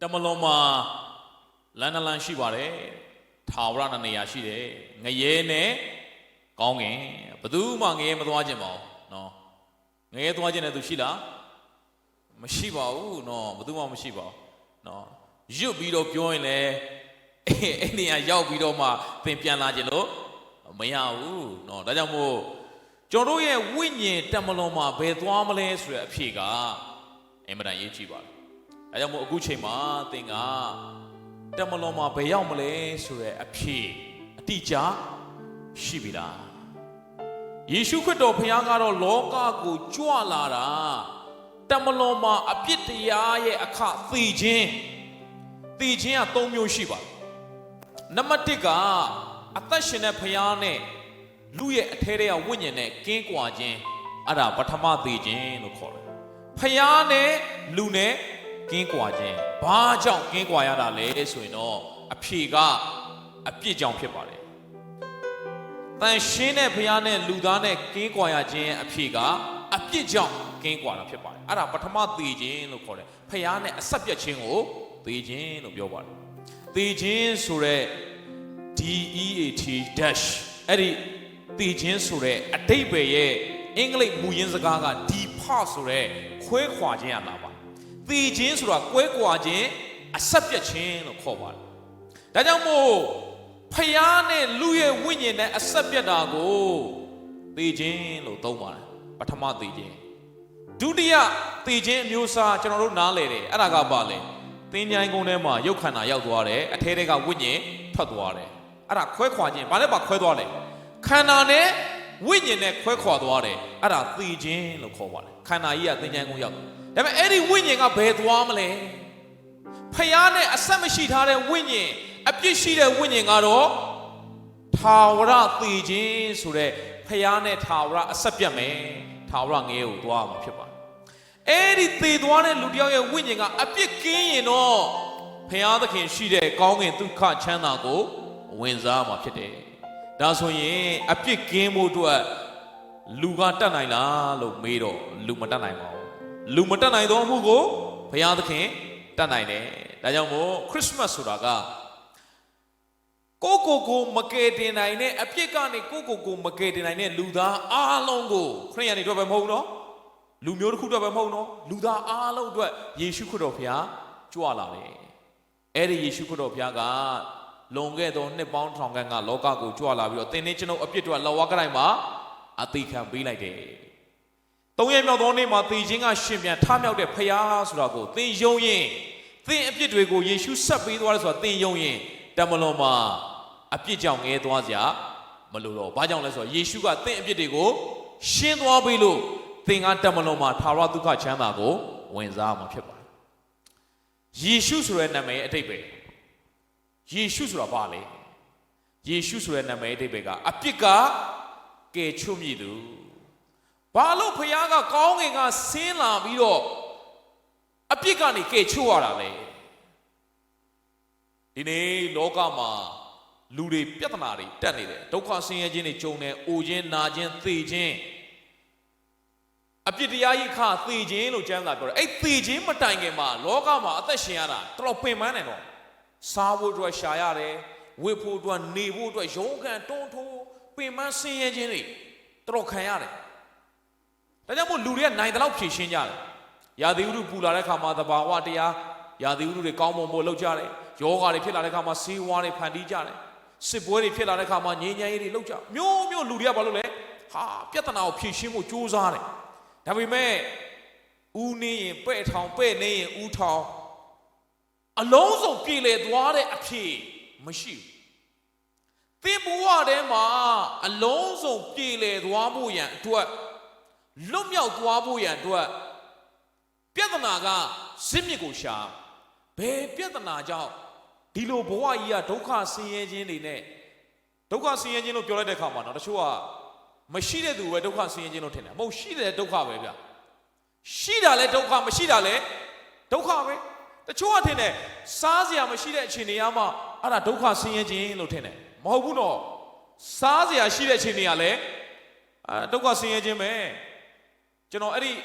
Tamaloma Lanalan Shibare, Tawran and Yashide, Nayene, Gongi, Badu Mangi Madwajimo, no. Nayatwajan at Dushila, Mashiba, no, Baduma Mashiba, no. You beat up join any a yaw beat up my Pimpian Lagelo, Mayau, no, Dajamo, Joroye Winnie, Tamaloma, Bedwamales, Piga, Emma Yichiba. Ayamo Guchema, Tinga, Tamaloma, Bayamale, Sure, a P, a teacher, Shibida. Yeshukato Piangaro, Loka, Guchualara, Tamaloma, a Pitiaye, a cat, Thijin, a Tomio Shiba. Namatika, a Tashina Piane, Louis Terea Winyane, King Quajin, Ada Batama Thijin, no call. Piane, Lune, King Quajin, Baja, King Quayada, Les, we know, a Piga, a Pigeon Pipare. Then Shine Piane, Ludane, King Quayajin, a Piga, a Pigeon, King Quana Pipare. Ada Batama Thijin, no call. Piane, a subject chingo, Thijin, no Biobar. Thijin Sure DEAT dash Eddie Thijin Sure a Tape English Muyinzagaga Depa Sure Quaquajin Lava. Thijin Sura Quaquajin a subject chain of Cobalt. Dajamo Payane Louis Winyan a subject ago Thijin no Toma Patama Thijin Dudia Thijin Musa General Nale Aragabale. Tinyangonema, Yokana Yadware, a Terega Winnie, Padware. Ara Quaquajin, Banaba Quadware. Canane, Winnie, Quaquadware, Ara Thijin, Locoa, Canaya, the Yango Yak. Never any winning a bed warmly. Payane, a summer sheet had a winning, a big sheet of winning at all. Tawra Thijin, Sure, Payane, Tawra, a Sapiame, Tawrang Eo, Dwam, Pipa. Anything one and Ludia winning a big king, no. Payada can she there, going to cut China go, wins arm today. That's when a big game would do a Lugatanaila, Lumedo, Lumatanaimo. Lumatanai don't go, Payada king, Tanaine, Dayamo, Christmas Suraga. Coco Macatin, a picani, Coco Macatin, Luda, Alongo, Crayon, Mono. Lumio could have a mono, Luda Alo, Yeshu could of ya, Jualare. Eddie Yeshu could of yaga, longer don't ne bound from Ganga, Loka, Juala, the nature of appear to a Lawakaraima, I think can be like it. Don't you know the name of the Jinga Shimia, time out the Payas Rago, Thin Yoyin, Thin appear to go, Yeshu Sabi was a Thin Yoyin, Damaloma, a Pijang Edwazia, Malulo, Bajan, Yeshu got Thin appear to go, Shin Wabilu. Thing at Tamaloma, Taraduka Chanago, wins arm of Pippa. Yeshu's rename a tape. Yeshu's rabali. Yeshu's rename a tape. A pica, gay chumidu. Balo Payaga calling a sila vido. A picani gay chuarale. Dine Logama, Ludi Piatanari, Tanide, Toka Singajini Chone, Ujin, Najin, Thijin. A Pidiai car, Thijin, Lujanga, a Thijin, Matangema, Logama, Atashiana, Tropiman and all. Sawood was Shayare, Whipwood one, Newood was Yoga, Tonto, Pimasi Engine, Trocayare. Tadamu Luria, neither of Kishinya. Yadiru Pularakama, the Bawatia, Yadiru, the Kamo Molojare, Yoga, the Pilarakama, Siwari Pandijare, Sibori Pilarakama, Nina, Loja, Mio Luria Balole, Ha, Piatana, Pishimu, Juzare. Have we made Uni, Petong, Penny, Utah? Alonso Pile, Dware, a key, machine. Tibuadema, Alonso Pile, Dwabuyan, to a Lumia Dwabuyan, to a Piatanaga, Simigusha, Be Piatanaja, Dilo Boya, Doka Siengine, Doka Siengino Pure Common, not sure. Machine do a Doka Siengino Tena, Moshida Doka, Shida let Doka, Machida le, Doka, the Chuatene, Sazia Machida Chiniama, and a Doka Siengin Lieutenant. Mohuno, Sazia Shida Chiniale, Doka Siengime, General Eddie,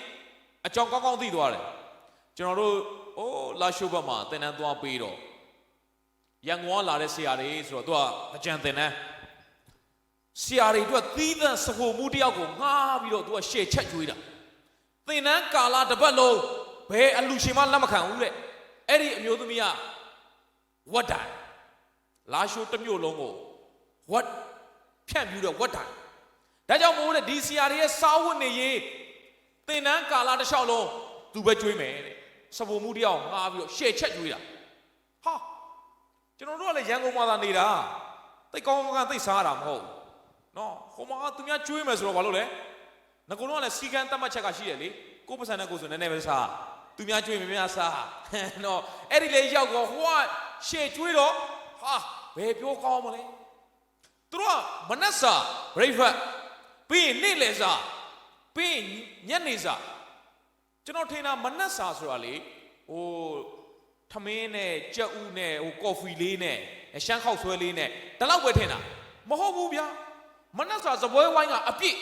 a Chonka Dware, General အိုးလာရှုဘတ်မှာသင်တန်းသွားပြီးတော့ရန်ကုန်ကလာတဲ့ဆရာတွေဆိုတော့သူကအကြံသင်တန်းဆရာတွေအတွက်သီးသန့်စဖို့မှုတယောက်ကိုငှားပြီးတော့သူကရှေ့ချက်ကျွေးတာသင်တန်းကာလတစ်ပတ်လုံးဘယ်အလူရှင်မှလက်မခံဘူးတဲ့အဲ့ဒီအမျိုးသမီးကဝတ်တိုင်လာရှုတစ်မျိုးလုံးကိုဝတ်ဖြန့်ပြီးတော့ဝတ်တိုင်ဒါကြောင့်မို့တဲ့ဒီဆရာတွေရဲ့စားဝတ်နေရေးသင်တန်းကာလတစ်လျှောက်လုံးသူပဲကျွေးမယ်တဲ့စဖို့မှုတယောက်ငှားပြီးတော့ရှေ့ချက်ကျွေးတာဟာကျွန်တော်တို့ကလည်းရန်ကုန်မှာသာနေတာသိကောင်းကောင်းသိစားတာမဟုတ်နော်ဟိုမှာသူများကျွေးမယ်ဆိုတော့ဘာလို့လဲငကုံတော့ကလည်းစီကန်းတတ်မှတ်ချက်ကရှိတယ်လေကိုယ်ပစံနဲ့ကိုယ်ဆိုနည်းနည်းပဲစားသူများကျွေးမယ်များစားနော်အဲ့ဒီလေရောက်တော့ဟိုကရှေ့ကျွေးတော့ဟာဘယ်ပြောကောင်းမလဲသူတို့ကမနက်စာ breakfast ပြီးရင်နေ့လယ်စာပြီးရင်ညနေစာကျွန်တော်ထင်တာမနက်စာဆိုတာလေဟိုထမင်းနဲ့ကြက်ဥနဲ့ဟိုကော်ဖီလေးနဲ့ရှမ်းခောက်ဆွဲလေးနဲ့ဒါလောက်ပဲထင်တာမဟုတ်ဘူးဗျာမနက်စာစပွဲဝိုင်းကအပြည့်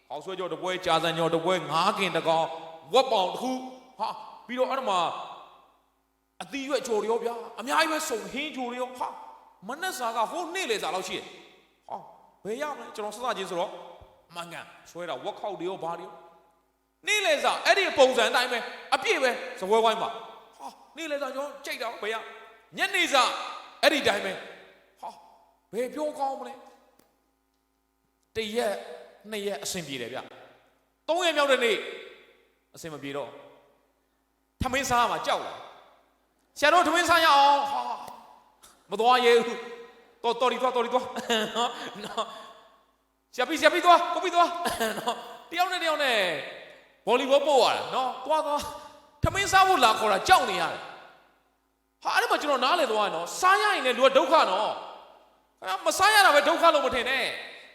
ဟောက်ဆွဲကြော်တပွဲကြာစံကြော်တပွဲငါးကင်တကောင်ဝက်ပေါင်တစ်ခုဟာပြီးတော့အဲ့ဒါမှာအသီးရွက်ကြော်ရောဗျာအများကြီးပဲစုံဟင်းကြော်ရောဟာမနက်စာကဟိုနေ့လေစာလောက်ရှိတယ်ဟာဘယ်ရမလဲကျွန်တော်စစချင်းဆိုတော့မှန်ကန်ဆွဲတာဝက်ခောက်တွေရောဘာတွေရောနေ့လေစာအဲ့ဒီပုံစံအတိုင်းပဲအပြည့်ပဲစပွဲဝိုင်းမှာဟာနေ့လေစာကျွန်တော်ကြိတ်တော့ဘယ်ရညနေစာအဲ့ဒီတိုင်းပဲဟာဘယ်ပြောကောင်းမလဲတရက်နှစ်ရက်အဆင်ပြေတယ်ဗျ3ရက်မြောက်တဲ့နေ့အဆင်မပြေတော့ထမင်းစားမှာကြောက်လာဆရာတို့ထမင်းစားရအောင်ဟာမသွားရဲဘူးတော်ရီသွားနော်ဆရာပြီးသွားကိုပြီးသွားနော်တယောက်နဲ့ဗောလီဘောပို့ရတာနော်သွားထမင်းစားဖို့လာခေါ်တာကြောက်နေရတယ်ဟာအဲ့ဒါမှကျွန်တော်နားလေသွားရနော်စားရရင်လည်းလူကဒုက္ခနော်မစားရတာပဲဒုက္ခလို့မထင်နဲ့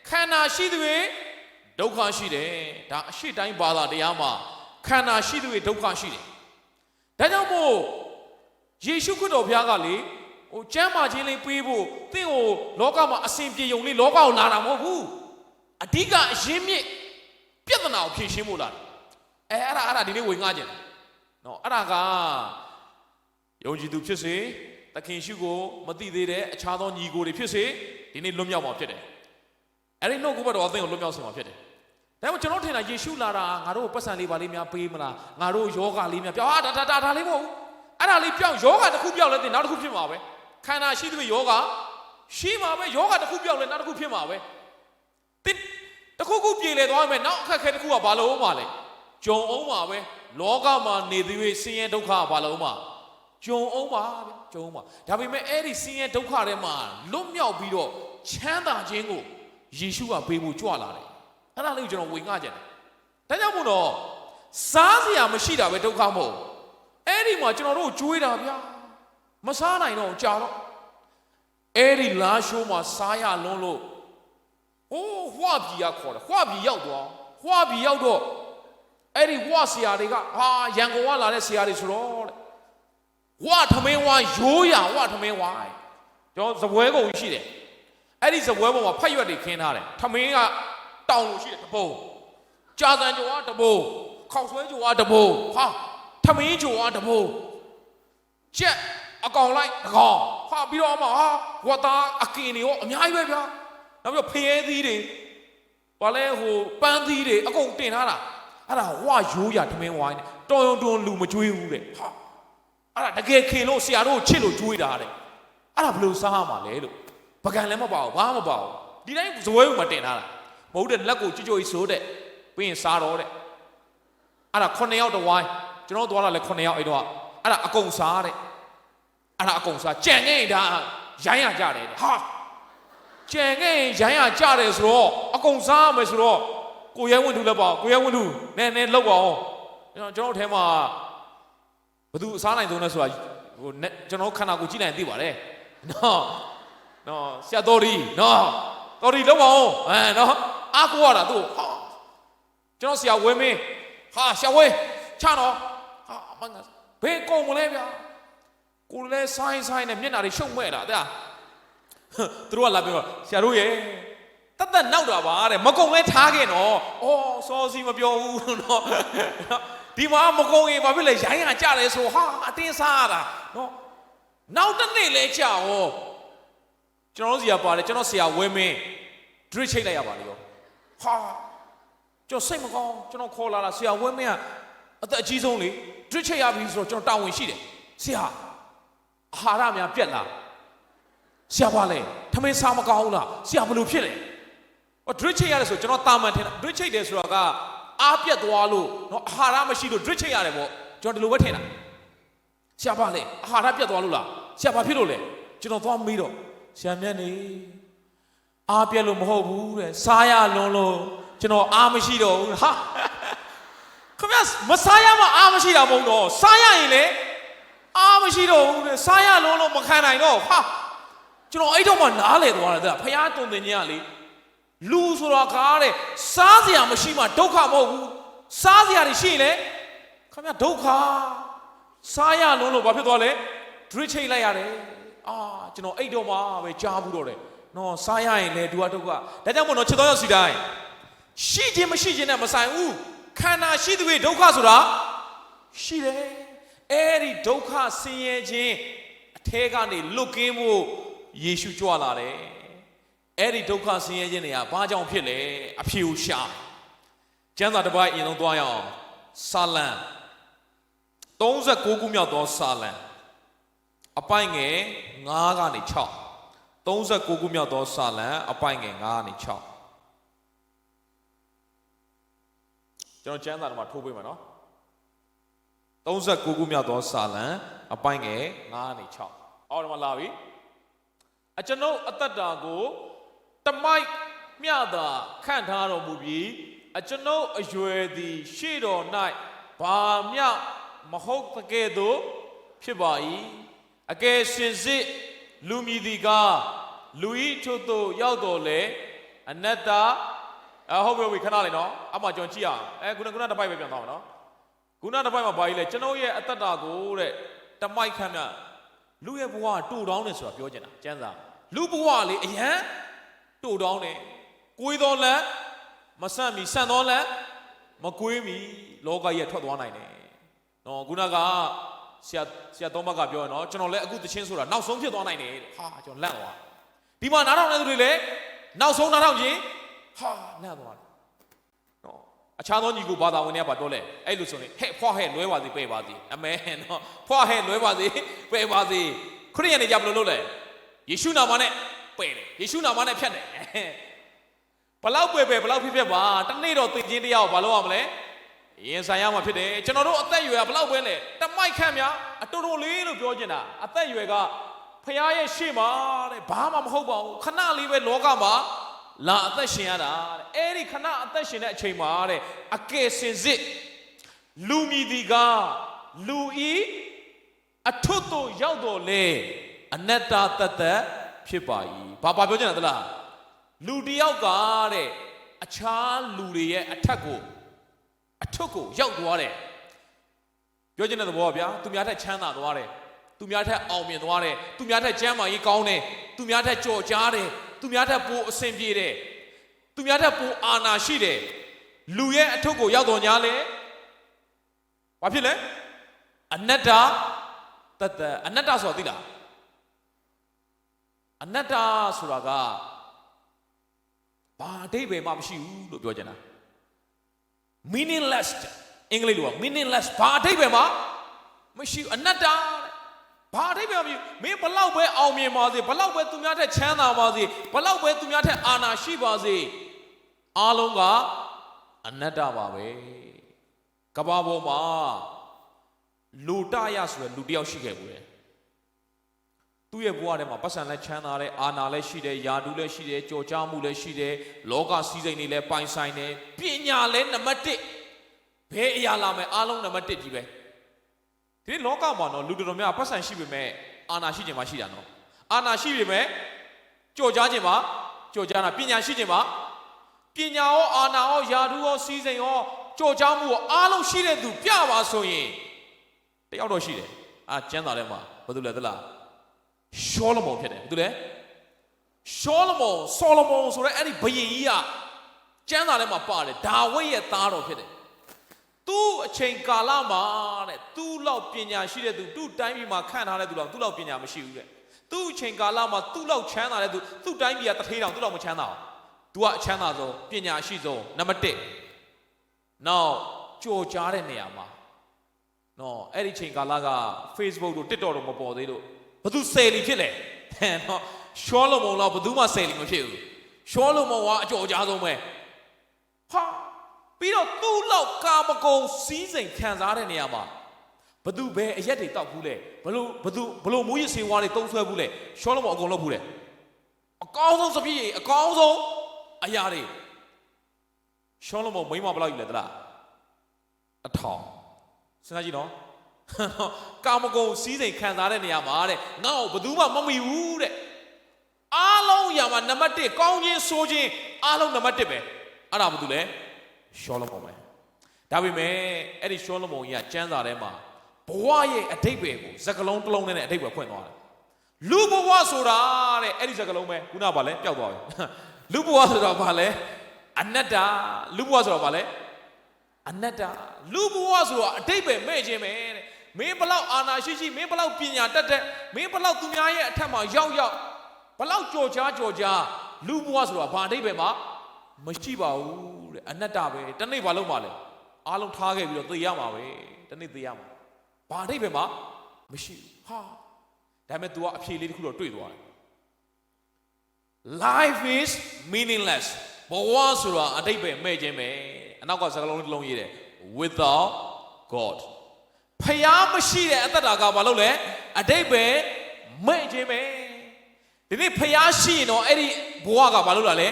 ခန္ဓာရှိသူတွေဒုက္ခရှိတယ်ဒါအရှိတိုင်းဘာသာတရားမှာခန္ဓာရှိသူတွေဒုက္ခရှိတယ်ဒါကြောင့်မို့ယေရှုခရစ်တော်ဘုရားကလေဟိုကျမ်းမာခြင်းလေးပေးဖို့သင်ကိုလောကမှာအစဉ်ပြေုံလေးလောကကိုလာတာမဟုတ်ဘူးအဓိကအရင်းမြစ်ပြဿနာကိုဖြေရှင်းဖို့လာတယ်အဲ့ဒါဒီနေ့ဝင်ငှားကြတယ်နော်အဲ့ဒါကယုံကြည်သူဖြစ်စေသခင်ရှုကိုမသိသေးတဲ့အခြားသောညီကိုတွေဖြစ်စေဒီနေ့လွတ်မြောက်မှာဖြစ်တယ်အဲ့ဒီနှုတ်ကပတ်တော်အသင်ကိုလွတ်မြောက်စေမှာဖြစ်တယ်ဒါပေမဲ့ကျွန်တော်ထင်တာယေရှုလာတာငါတို့ပတ်စံလေးပါလေးများပေးမလားငါတို့ယောဂလေးများပြောင်းဒါလေးမဟုတ်ဘူးအဲ့ဒါလေးပြောင်းယောဂတစ်ခုပြောင်းလဲတင်နောက်တစ်ခုဖြစ်မှာပဲခန္ဓာရှိတဲ့ယောဂရှိမှာပဲယောဂတစ်ခုပြောင်းလဲနောက်တစ်ခုဖြစ်မှာပဲတင်တစ်ခုခုပြေလေသွားမယ်နောက်အခက်ခဲတစ်ခုကဘာလို့မှလဲဂျုံအောင်ပါပဲလောကမှာနေသေး၍ဆင်းရဲဒုက္ခဘာလို့မှဂျုံအောင်ပါဗျဂျုံပါဒါပေမဲ့အဲ့ဒီဆင်းရဲဒုက္ခတွေမှာလွတ်မြောက်ပြီးတော့ချမ်းသာခြင်းကိုယေရှုကပေးဖို့ကြွလာတယ်အဲ့ဒါလေးကိုကျွန်တော်ဝင်ငှကြတယ်ဒါကြောင့်မို့တော့စားစရာမရှိတာပဲဒုက္ခမဟုတ်အဲ့ဒီမှာကျွန်တော်တို့ကြွေးတာဗျာမစားနိုင်တော့ကြာတော့အဲ့ဒီလာရှိုးမှာစားရလွန်းလို့အိုးဟွာပြီရခေါ်တယ်ဟွာပြီရောက်တော့ဟွာပြီရောက်တော့အဲ့ဒီဟွာဆရာတွေကဟာရန်ကုန်ကလာတဲ့ဆရာတွေဆိုတော့တဲ့ဟွာထမင်းဝါရိုးရဟွာထမင်းဝါကျွန်တော်စပွဲကုန်ရှိတယ်အဲ့ဒီစပွဲပေါ်မှာဖတ်ရွက်တွေခင်းထားတယ်ထမင်းကတောင်လို့ရှိတယ်တပုံကြာစံကြောကတပုံခေါက်ဆွဲကြောကတပုံဟာထမင်းကြောကတပုံချက်အကောင်လိုက်တကောင်ဟာပြီးတော့မှဟာဝတ်သားအကင်တွေရောအများကြီးပဲဗျာနောက်ပြီးတော့ဖရဲသီးတွေဘာလဲဟိုပန်းသီးတွေအကုန်တင်ထားတာအဲ့ဒါဝရိုးရထမင်းဝိုင်းတော်ရုံတွန်းလူမကြွေးဘူးတဲ့ဟာအဲ့ဒါတကယ်ခင်လို့ဆရာတို့ချစ်လို့ကြွေးတာတဲ့အဲ့ဒါဘယ်လိုစားရမှာလဲလို့ပကံလည်းမပါဘူးဘာမှမပါဘူးဒီတိုင်းဇွဲဥမှာတင်ထားတာမဟုတ်တဲ့လက်ကိုကြွကြွကြီးဆိုတဲ့ပြီးရင်စားတော့တဲ့အဲ့ဒါ9ယောက်တဝိုင်းကျွန်တော်သွားတာလည်း9ယောက်အဲ့တော့အဲ့ဒါအကုန်စားတဲ့အဲ့ဒါအကုန်စားကြံခဲ့ဒါရိုင်းရကြတယ်ဟာကြံခဲ့ရိုင်းရကြတယ်ဆိုတော့အကုန်စားမယ်ဆိုတော့ကိုရဲဝင်းသူလည်းပေါ့ကိုရဲဝင်းသူနည်းလောက်ပါအောင်ကျွန်တော်ထဲမှာဘသူစားနိုင်သုံးလဲဆိုတာဟိုကျွန်တော်ခန္ဓာကိုကြည့်နိုင်သိပါတယ်နော်ဆရာတော်ဒီနော်တော်ဒီလောက်ပါအောင်နော်အားကိုရတာသူဟာကျွန်တော်ဆရာဝင်းမင်းဟာဆရာဝင်းချတော့ဟာမငါဘယ်ကုန်မလဲဗျာကိုလည်းဆိုင်းနဲ့မျက်နှာတွေရှုံမဲ့တာတဲ့သူတို့ကလာပြောဆရာတို့ရဲ့တသက်နောက်တာပါတဲ့မကုံလဲထားခဲ့နော်အော်စောစီမပြောဘူးနော် ဒီမှာမကုန်းရင်ဘာဖြစ်လဲရိုင်းရကြတယ်ဆိုဟာအတင်းစားရတာနော်နောက်တစ်နေ့လဲကြာဟောကျွန်တော်စီကပါတယ်ကျွန်တော်ဆရာဝဲမင်းဒရစ်ချိတ်လိုက်ရပါလေရောဟာကျွန်တော်စိတ်မကောင်းကျွန်တော်ခေါ်လာတာဆရာဝဲမင်းကအသက်အကြီးဆုံးလေဒရစ်ချိတ်ရပြီဆိုတော့ကျွန်တော်တာဝန်ရှိတယ်ဆရာအာဟာရများပြက်လာဆရာပါလေထမင်းစားမကောင်းဘူးလားဆရာဘယ်လိုဖြစ်လဲဒရစ်ချိတ်ရတယ်ဆိုကျွန်တော်တာမန်ထင်တာဒရစ်ချိတ်တယ်ဆိုတာကအားပြက်သွားလို့နော်အာဟာရမရှိလို့ဒရစ်ချိတ်ရတယ်ပေါ့ကျွန်တော်ဒီလိုပဲထင်တာဆရာပါလေအာဟာရပြက်သွားလို့လားဆရာဘာဖြစ်လို့လဲကျွန်တော်သွားမေးတော့ဆရာမြတ်နေအားပြက်လို့မဟုတ်ဘူးတဲ့စားရလွန်းလို့ကျွန်တော်အားမရှိတော့ဘူးဟာခင်ဗျမစားရမှအားမရှိတာမဟုတ်တော့စားရရင်လေအားမရှိတော့ဘူးတဲ့စားရလွန်းလို့မခံနိုင်တော့ဟာကျွန်တော်အဲ့တော့မှနားလေသွားတယ်ဖယားတုံတင်ကြီးကလေလူဆိုတာကားတဲ့စားစရာမရှိမှဒုက္ခမဟုတ်ဘူးစားစရာတွေရှိရင်လေခင်ဗျဒုက္ခစားရလွန်းလို့ဘာဖြစ်သွားလဲဒရစ်ချိတ်လိုက်ရတယ်ကျွန်တော်အဲ့တော့မှပဲကြားဘူးတော့တယ်နော်စားရရင်လေဒုက္ခဒါကြောင့်မို့နော်ချစ်တော်ရောက်စီတိုင်းရှိခြင်းမရှိခြင်းနဲ့မဆိုင်ဘူးခန္ဓာရှိသူရဲ့ဒုက္ခဆိုတာရှိတယ်အဲ့ဒီဒုက္ခဆင်းရဲခြင်းအထဲကနေလွတ်ကင်းဖို့ယေရှုကြွလာတယ်အဲ့ဒီဒုက္ခဆင်းရဲခြင်းတွေကဘာကြောင့်ဖြစ်လဲအဖြေကိုရှာကျမ်းစာတစ်ပိုက်အရင်ဆုံးသွားရအောင်စာလံ39ခုမြောက်သောစာလံအပိုင်းငယ်9ကနေ6 39ခုမြောက်သောစာလံအပိုင်းငယ်9ကနေ6ကျွန်တော်ကျမ်းစာထဲမှာထိုးပေးမယ်နော်39ခုမြောက်သောစာလံအပိုင်းငယ်9ကနေ6အော်ဒီမှာလာပြီကျွန်ုပ်အသက်တာကိုတမိုက်မြတာခန့်ထားတော်မူပြီးကျွန်ုပ်အရွယ်သည်ရှေ့တော်၌ဘာမျှမဟုတ်တကယ်သို့ဖြစ်ပါ၏အကယ်စင်စစ်လူမြည်သည်ကလူဤထို့သို့ရောက်တော်လေအနတ္တဟုတ်ပြီခဏလေးနော်အမှကျွန်တော်ကြည့်အောင်ခုနတစ်ပိုက်ပဲပြန်သွားအောင်နော်ခုနတစ်ပိုက်မှာဘာကြီးလဲကျွန်တော်ရဲ့အသက်တာကိုတဲ့တမိုက်ခန့်မြလူရဲ့ဘဝတူတောင်းတယ်ဆိုတာပြောချင်တာကျမ်းစာလူဘဝလေအရန်တူတောင်းတယ်ကိုယ်တော်လမ်းမဆန့်မီဆန့်တော်လမ်းမကွေးမီလောကကြီးထွက်သွားနိုင်တယ်နော်ခုနကဆရာတော်မကပြောရနော်ကျွန်တော်လည်းအခုတချင်းဆိုတာနောက်ဆုံးဖြစ်သွားနိုင်တယ်ဟာကျွန်တော်လန့်သွားဒီမှာနားထောင်နေသူတွေလည်းနောက်ဆုံးနားထောင်ခြင်းဟာလန့်သွားတယ်နော်အခြားသောညီကိုဘာသာဝင်တွေကပြောလဲအဲ့လိုဆိုရင်ဟဲ့ဖွားဟဲ့လွဲပါစေပဲ့ပါစေအမဲနော်ဖွားဟဲ့လွဲပါစေပဲ့ပါစေခရစ်ယာန်တွေကြဘယ်လိုလုပ်လဲယေရှုနာမနဲ့ပဲ့တယ်ယေရှုနာမနဲ့ဖြတ်တယ်ဘလောက်ပဲဘလောက်ဖြစ်ပါတနေ့တော့သိချင်းတရားကိုဘာလုပ်ရမလဲရင်ဆိုင်ရမှာဖြစ်တယ်ကျွန်တော်တို့အသက်အရွယ်ကဘလောက်ပဲလဲတမိုက်ခန့်များအတူတူလေးလို့ပြောချင်တာအသက်အရွယ်ကဖခင်ရဲ့ရှေ့မှာတဲ့ဘာမှမဟုတ်ပါဘူးခဏလေးပဲလောကမှာလာအသက်ရှင်ရတာတဲ့အဲ့ဒီခဏအသက်ရှင်တဲ့အချိန်မှာတဲ့အကယ်စင်စစ်လူမြည်ဒီကလူဤအထွတ်တို့ရောက်တော်လေအနတ္တတသက်ဖြစ်ပါ၏ဘာပြောချင်တာသလားလူတယောက်ကတဲ့အခြားလူတွေရဲ့အထက်ကိုရောက်သွားတယ်ပြောချင်တဲ့သဘောပါဗျာသူများထက်ချမ်းသာသွားတယ်သူများထက်အောင်မြင်သွားတယ်သူများထက်ကျမ်းမာရေးကောင်းတယ်သူများထက်ကြော်ကြားတယ်သူများထက်ပိုအဆင်ပြေတယ်သူများထက်ပိုအာနာရှိတယ်လူရဲ့အထုပ်ကိုရောက်တော်ညာလေဘာဖြစ်လဲအနတ္တတသက်အနတ္တဆိုတာသိလားအနတ္တဆိုတာကဘာအဓိပ္ပာယ်မှမရှိဘူးလို့ပြောချင်တာ meaningless အင်္ဂလိပ်လိုက meaningless ဘာအဓိပ္ပာယ်မှမရှိဘူးအနတ္တဘာအဓိပ္ပာယ်မရှိမင်းဘလောက်ပဲအောင်မြင်ပါစေဘလောက်ပဲသူများထက်ချမ်းသာပါစေဘလောက်ပဲသူများထက်အာဏာရှိပါစေအားလုံးကအနတ္တပါပဲကမ္ဘာပေါ်မှာလူတရဆိုတဲ့လူတယောက်ရှိခဲ့ဘူးလေသူ့ရဲ့ဘဝထဲမှာပတ်စံလည်းချမ်းသာတယ်အာဏာလည်းရှိတယ်ယာတုလည်းရှိတယ်ကြော်ကြားမှုလည်းရှိတယ်လောကစည်းစိမ်တွေလည်းပိုင်ဆိုင်တယ်ပညာလည်းနံပါတ်1ဘယ်အရာလာမယ်အားလုံးနံပါတ်1ကြီးပဲဒီလောကမှာနော်လူတော်များပတ်စံရှိပေမဲ့အာဏာရှိခြင်းမရှိတာနော်အာဏာရှိပေမဲ့ကြော်ကြားခြင်းမှာကြော်ကြားတာပညာရှိခြင်းမှာပညာရောအာဏာရောယာတုရောစည်းစိမ်ရောကြော်ကြားမှုရောအားလုံးရှိတဲ့သူပြပါဆိုရင်တယောက်တော့ရှိတယ်ကျမ်းစာထဲမှာဘာလို့လဲသလားရှောလမုန်ဖြစ်တယ်ဘာလို့လဲရှောလမုန်ဆောလမုန်ဆိုတဲ့အဲ့ဒီဘုရင်ကြီးကကျမ်းစာထဲမှာပါတယ်ဒါဝိဒ်ရဲ့သားတော်ဖြစ်တယ်သူ သူအချိန်ကာလမှာတဲ့သူ့လောက်ပညာရှိတဲ့သူသူ့တိုင်းပြည်မှာခန့်ထားတဲ့သူလောက်သူ့လောက်ပညာမရှိဘူးတဲ့သူ့အချိန်ကာလမှာသူ့လောက်ချမ်းသာတဲ့သူသူ့တိုင်းပြည်ကတထေးတောင်သူ့လောက်မချမ်းသာဘူးသူကအချမ်းသာဆုံးပညာရှိဆုံးနံပါတ်1နောက်ကြော်ကြားတဲ့နေရာမှာနော်အဲ့ဒီချိန်ကာလက Facebook တို့ TikTok တို့မပေါ်သေးလို့ဘသူဆယ်လီဖြစ်လဲနော်ရှောလမုန်လောက်ဘသူမှဆယ်လီမဖြစ်ဘူးရှောလမုန်ကအကြော်ကြားဆုံးပဲဟာပြီးတော့သူ့လောက်ကာမဂုဏ်စီးစိမ်ခံစားတဲ့နေရာမှာဘသူပဲအရက်တွေတောက်ဘူးလေဘလို့မိုးရစေဝါတွေတုံးဆွဲဘူးလေရှောလမုန်အကုန်လုပ်ဘူးလေအကောင်းဆုံးစပြည့်အကောင်းဆုံးအရာတွေရှောလမုန်မိန်းမဘယ်လောက်ယူလဲတလား1000စဉ်းစားကြည့်နော်ကာမဂုဏ်စီးစိမ်ခံစားတဲ့နေရာမှာတဲ့ငါ့ကိုဘသူမှမမီဘူးတဲ့အားလုံးအရာမှာနံပါတ်1ကောင်းခြင်းဆိုခြင်းအားလုံးနံပါတ်1ပဲအဲ့ဒါဘာလို့လဲရှောလမုန်ပဲဒါပေမဲ့အဲ့ဒီရှောလမုန်ကြီးကကျမ်းစာထဲမှာဘဝရဲ့အဓိပ္ပာယ်ကိုစကားလုံးတစ်လုံးနဲ့အဓိပ္ပာယ်ဖွင့်သွားတယ်လူဘဝဆိုတာတဲ့အဲ့ဒီစကားလုံးပဲခုနကဘာလဲပျောက်သွားပြီလူဘဝဆိုတော့ဘာလဲအနတ္တလူဘဝဆိုတော့ဘာလဲအနတ္တလူဘဝဆိုတော့အဓိပ္ပာယ်မဲ့ခြင်းပဲတဲ့မင်းဘလောက်အာနာရှိမင်းဘလောက်ပညာတတ်တဲ့မင်းဘလောက်သူများရဲ့အထက်မှာရောက်ဘလောက်ကြော်ကြားလူဘဝဆိုတော့ဘာအဓိပ္ပာယ်မှာမရှိပါဘူးတဲ့အနတ္တပဲတနေ့ဘာလို့မှလဲအားလုံးထားခဲ့ပြီးတော့သိရမှာပဲတနေ့သိရမှာဘာအဓိပ္ပာယ်မှာမရှိဘူးဟာဒါပေမဲ့ तू ကအဖြေလေးတစ်ခုတော့တွေ့သွားတယ် Life is meaningless ဘဝဆိုတာအဓိပ္ပာယ်မဲ့ခြင်းပဲအနောက်ကစကားလုံးတစ်လုံးရေးတယ် without God ဖျားမရှိတဲ့အတ္တကဘာလို့လဲအဓိပ္ပာယ်မဲ့ခြင်းပဲဒီနေ့ဖျားရှိရင်တော့အဲ့ဒီဘဝကဘာလို့လဲ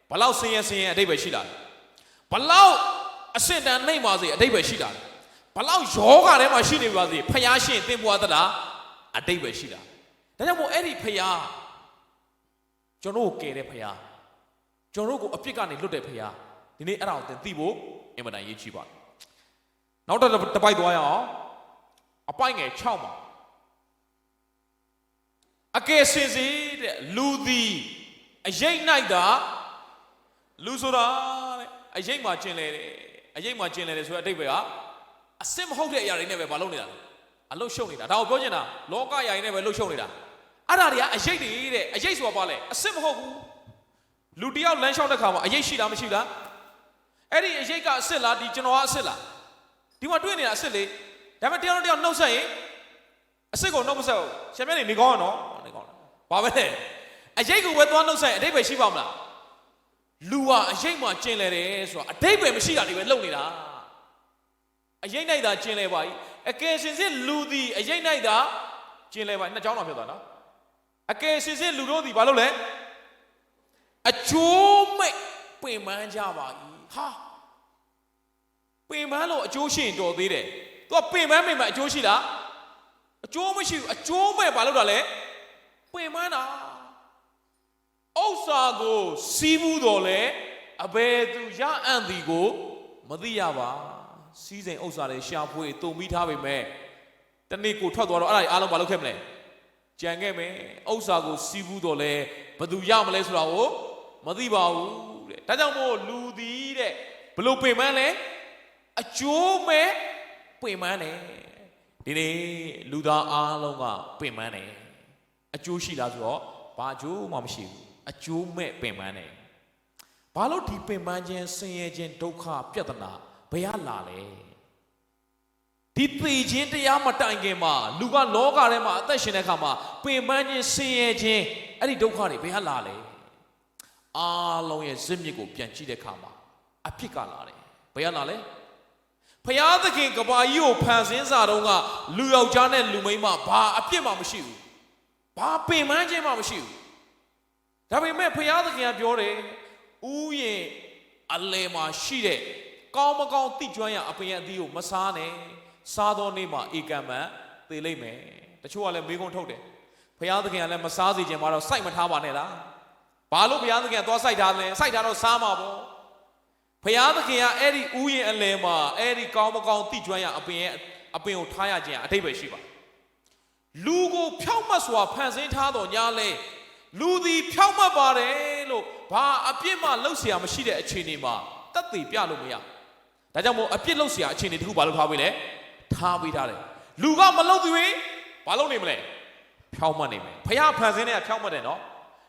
ဘလောက်ဆင်းရဲအဓိပ္ပာယ်ရှိတာလဲဘလောက်အစင်တန်နှိမ့်ပါစေအဓိပ္ပာယ်ရှိတာလဲဘလောက်ယောဂထဲမှာရှိနေပါစေဖျားရှင်သင်ဘဝတတာအဓိပ္ပာယ်ရှိတာဒါကြောင့်မို့အဲ့ဒီဖျားကျွန်တော်ကိုကယ်တဲ့ဖျားကျွန်တော်ကိုအပြစ်ကနေလွတ်တဲ့ဖျားဒီနေ့အဲ့ဒါကိုသင်သိဖို့အင်မတန်ရေးကြည့်ပါနောက်တစ်ပိုက်သွားရအောင်အပိုက်ငယ်6မှာအကယ်စင်စစ်တဲ့လူသည်အရေးနိုင်တာလူဆိုတာတဲ့အရေးမှကျင်လေတယ်အရေးမှကျင်လေတယ်ဆိုတဲ့အဓိပ္ပာယ်ကအစစ်မဟုတ်တဲ့အရာတွေနဲ့ပဲမလုပ်နေတာအလုတ်ရှုံနေတာဒါကိုပြောချင်တာလောကယာရင်နဲ့ပဲလှုပ်ရှုံနေတာအဲ့ဒါတွေကအရေးတွေတဲ့အရေးဆိုတာဘာလဲအစစ်မဟုတ်ဘူးလူတယောက်လမ်းလျှောက်တဲ့ခါမှာအရေးရှိတာမရှိလားအဲ့ဒီအရေးကအစစ်လားဒီကျွန်တော်ကအစစ်လားဒီမှာတွေ့နေတာအစစ်လေဒါပေမဲ့တယောက်နှုတ်ဆက်ရင်အစစ်ကိုနှုတ်မဆက်ဘူးရှင်မြတ်နေကောင်းရနော်နေကောင်းလားဘာပဲလဲအရေးကိုဝယ်သွားနှုတ်ဆက်ရင်အဓိပ္ပာယ်ရှိပါမလားလူကအရေးမှကျင်လေတယ်ဆိုတာအဓိပ္ပာယ်မရှိတာတွေပဲလုပ်နေတာအရေးနိုင်တာကျင်လေပါ යි အကယ်စင်စစ်လူသည်အရေးနိုင်တာကျင်လေပါနှစ်ကြောင်းတော့ဖြစ်သွားနော်အကယ်စင်စစ်လူတို့သည်ဘာလုပ်လဲအကျိုးမဲ့ပင်ပန်းကြပါ යි ဟာပင်ပန်းလို့အကျိုးရှိရင်တော်သေးတယ်သူကပင်ပန်းအကျိုးရှိလားအကျိုးမရှိဘူးအကျိုးမဲ့ဘာလုပ်တာလဲပင်ပန်းတာဥစ္စာကိုစီးမှုတော်လဲအဘယ်သူရအံ့သည်ကိုမသိရပါစီးစိမ်ဥစ္စာတွေရှာဖွေတုံပြီးထားပေမဲ့တနေ့ကိုထွက်သွားတော့အဲ့ဒါတွေအားလုံးမလုပ်ခဲ့မလဲကြံခဲ့မယ်ဥစ္စာကိုစီးမှုတော်လဲဘယ်သူရမလဲဆိုတာကိုမသိပါဘူးတဲ့ဒါကြောင့်မို့လူသည်တဲ့ဘလို့ပင်ပန်းလဲအကျိုးမဲ့ပင်ပန်းတယ်ဒီနေ့လူသားအားလုံးကပင်ပန်းတယ်အကျိုးရှိလားဆိုတော့ဘာအကျိုးမှမရှိဘူးအကျိုးမဲ့ပင်ပန်းတယ်ဘာလို့ဒီပင်ပန်းခြင်းဆင်းရဲခြင်းဒုက္ခပြဿနာဘယ်လာလဲဒီပေခြင်းတရားမတိုင်ခင်မှာလူကလောကထဲမှာအသက်ရှင်တဲ့အခါမှာပင်ပန်းခြင်းဆင်းရဲခြင်းအဲ့ဒီဒုက္ခတွေဘယ်လာလဲအားလုံးရဲ့ဇစ်မြစ်ကိုပြန်ကြည့်တဲ့အခါမှာအဖြစ်ကလာတယ်ဘယ်လာလဲဖျားသခင်ကဘာကြီးကိုဖန်ဆင်းစားတော့ကလူယောက်ျားနဲ့လူမိန်းမဘာအပြစ်မှမရှိဘူးဘာပင်ပန်းခြင်းမှမရှိဘူးဒါပေမဲ့ဖျားသခင်ကပြောတယ်ဥယျာဉ်အလယ်မှာရှိတဲ့ကောင်းမကောင်းသိကျွမ်းရအပင်ရအသီးကိုမစားနဲ့စားသောနေ့မှာဧကံမှန်သေလိမ့်မယ်တချို့ကလည်းမေးခွန်းထုတ်တယ်ဖျားသခင်ကလည်းမစားစေချင်မှာတော့စိုက်မထားပါနဲ့လားဘာလို့ဘုရားသခင်ကသွားစိုက်ထားလဲစိုက်ထားတော့စားမှာပေါ့ဘုရားသခင်ကအဲ့ဒီဥယျာဉ်အလယ်မှာအဲ့ဒီကောင်းမကောင်းသိကျွမ်းရအပင်ကိုထားရခြင်းအဓိပ္ပာယ်ရှိပါလူကိုဖြောက်မှတ်စွာဖန်ဆင်းထားတော်ညာလဲလူသည်ဖြောက်မှတ်ပါတယ်လို့ဘာအပြစ်မှလုပ်เสียမရှိတဲ့အခြေအနေမှာတတ်သိပြလို့မရ ဒါကြောင့်မို့အပြစ်လုပ်เสียအခြေအနေတခုဘာလို့ထားပေးလဲထားပေးထားတယ်လူကမလုပ်သူတွေဘာလုပ်နေမလဲဖြောင်းမှတ်နေမယ်ဖခင်ဖန်ဆင်းတဲ့ဖြောင်းမှတ်တယ်နော်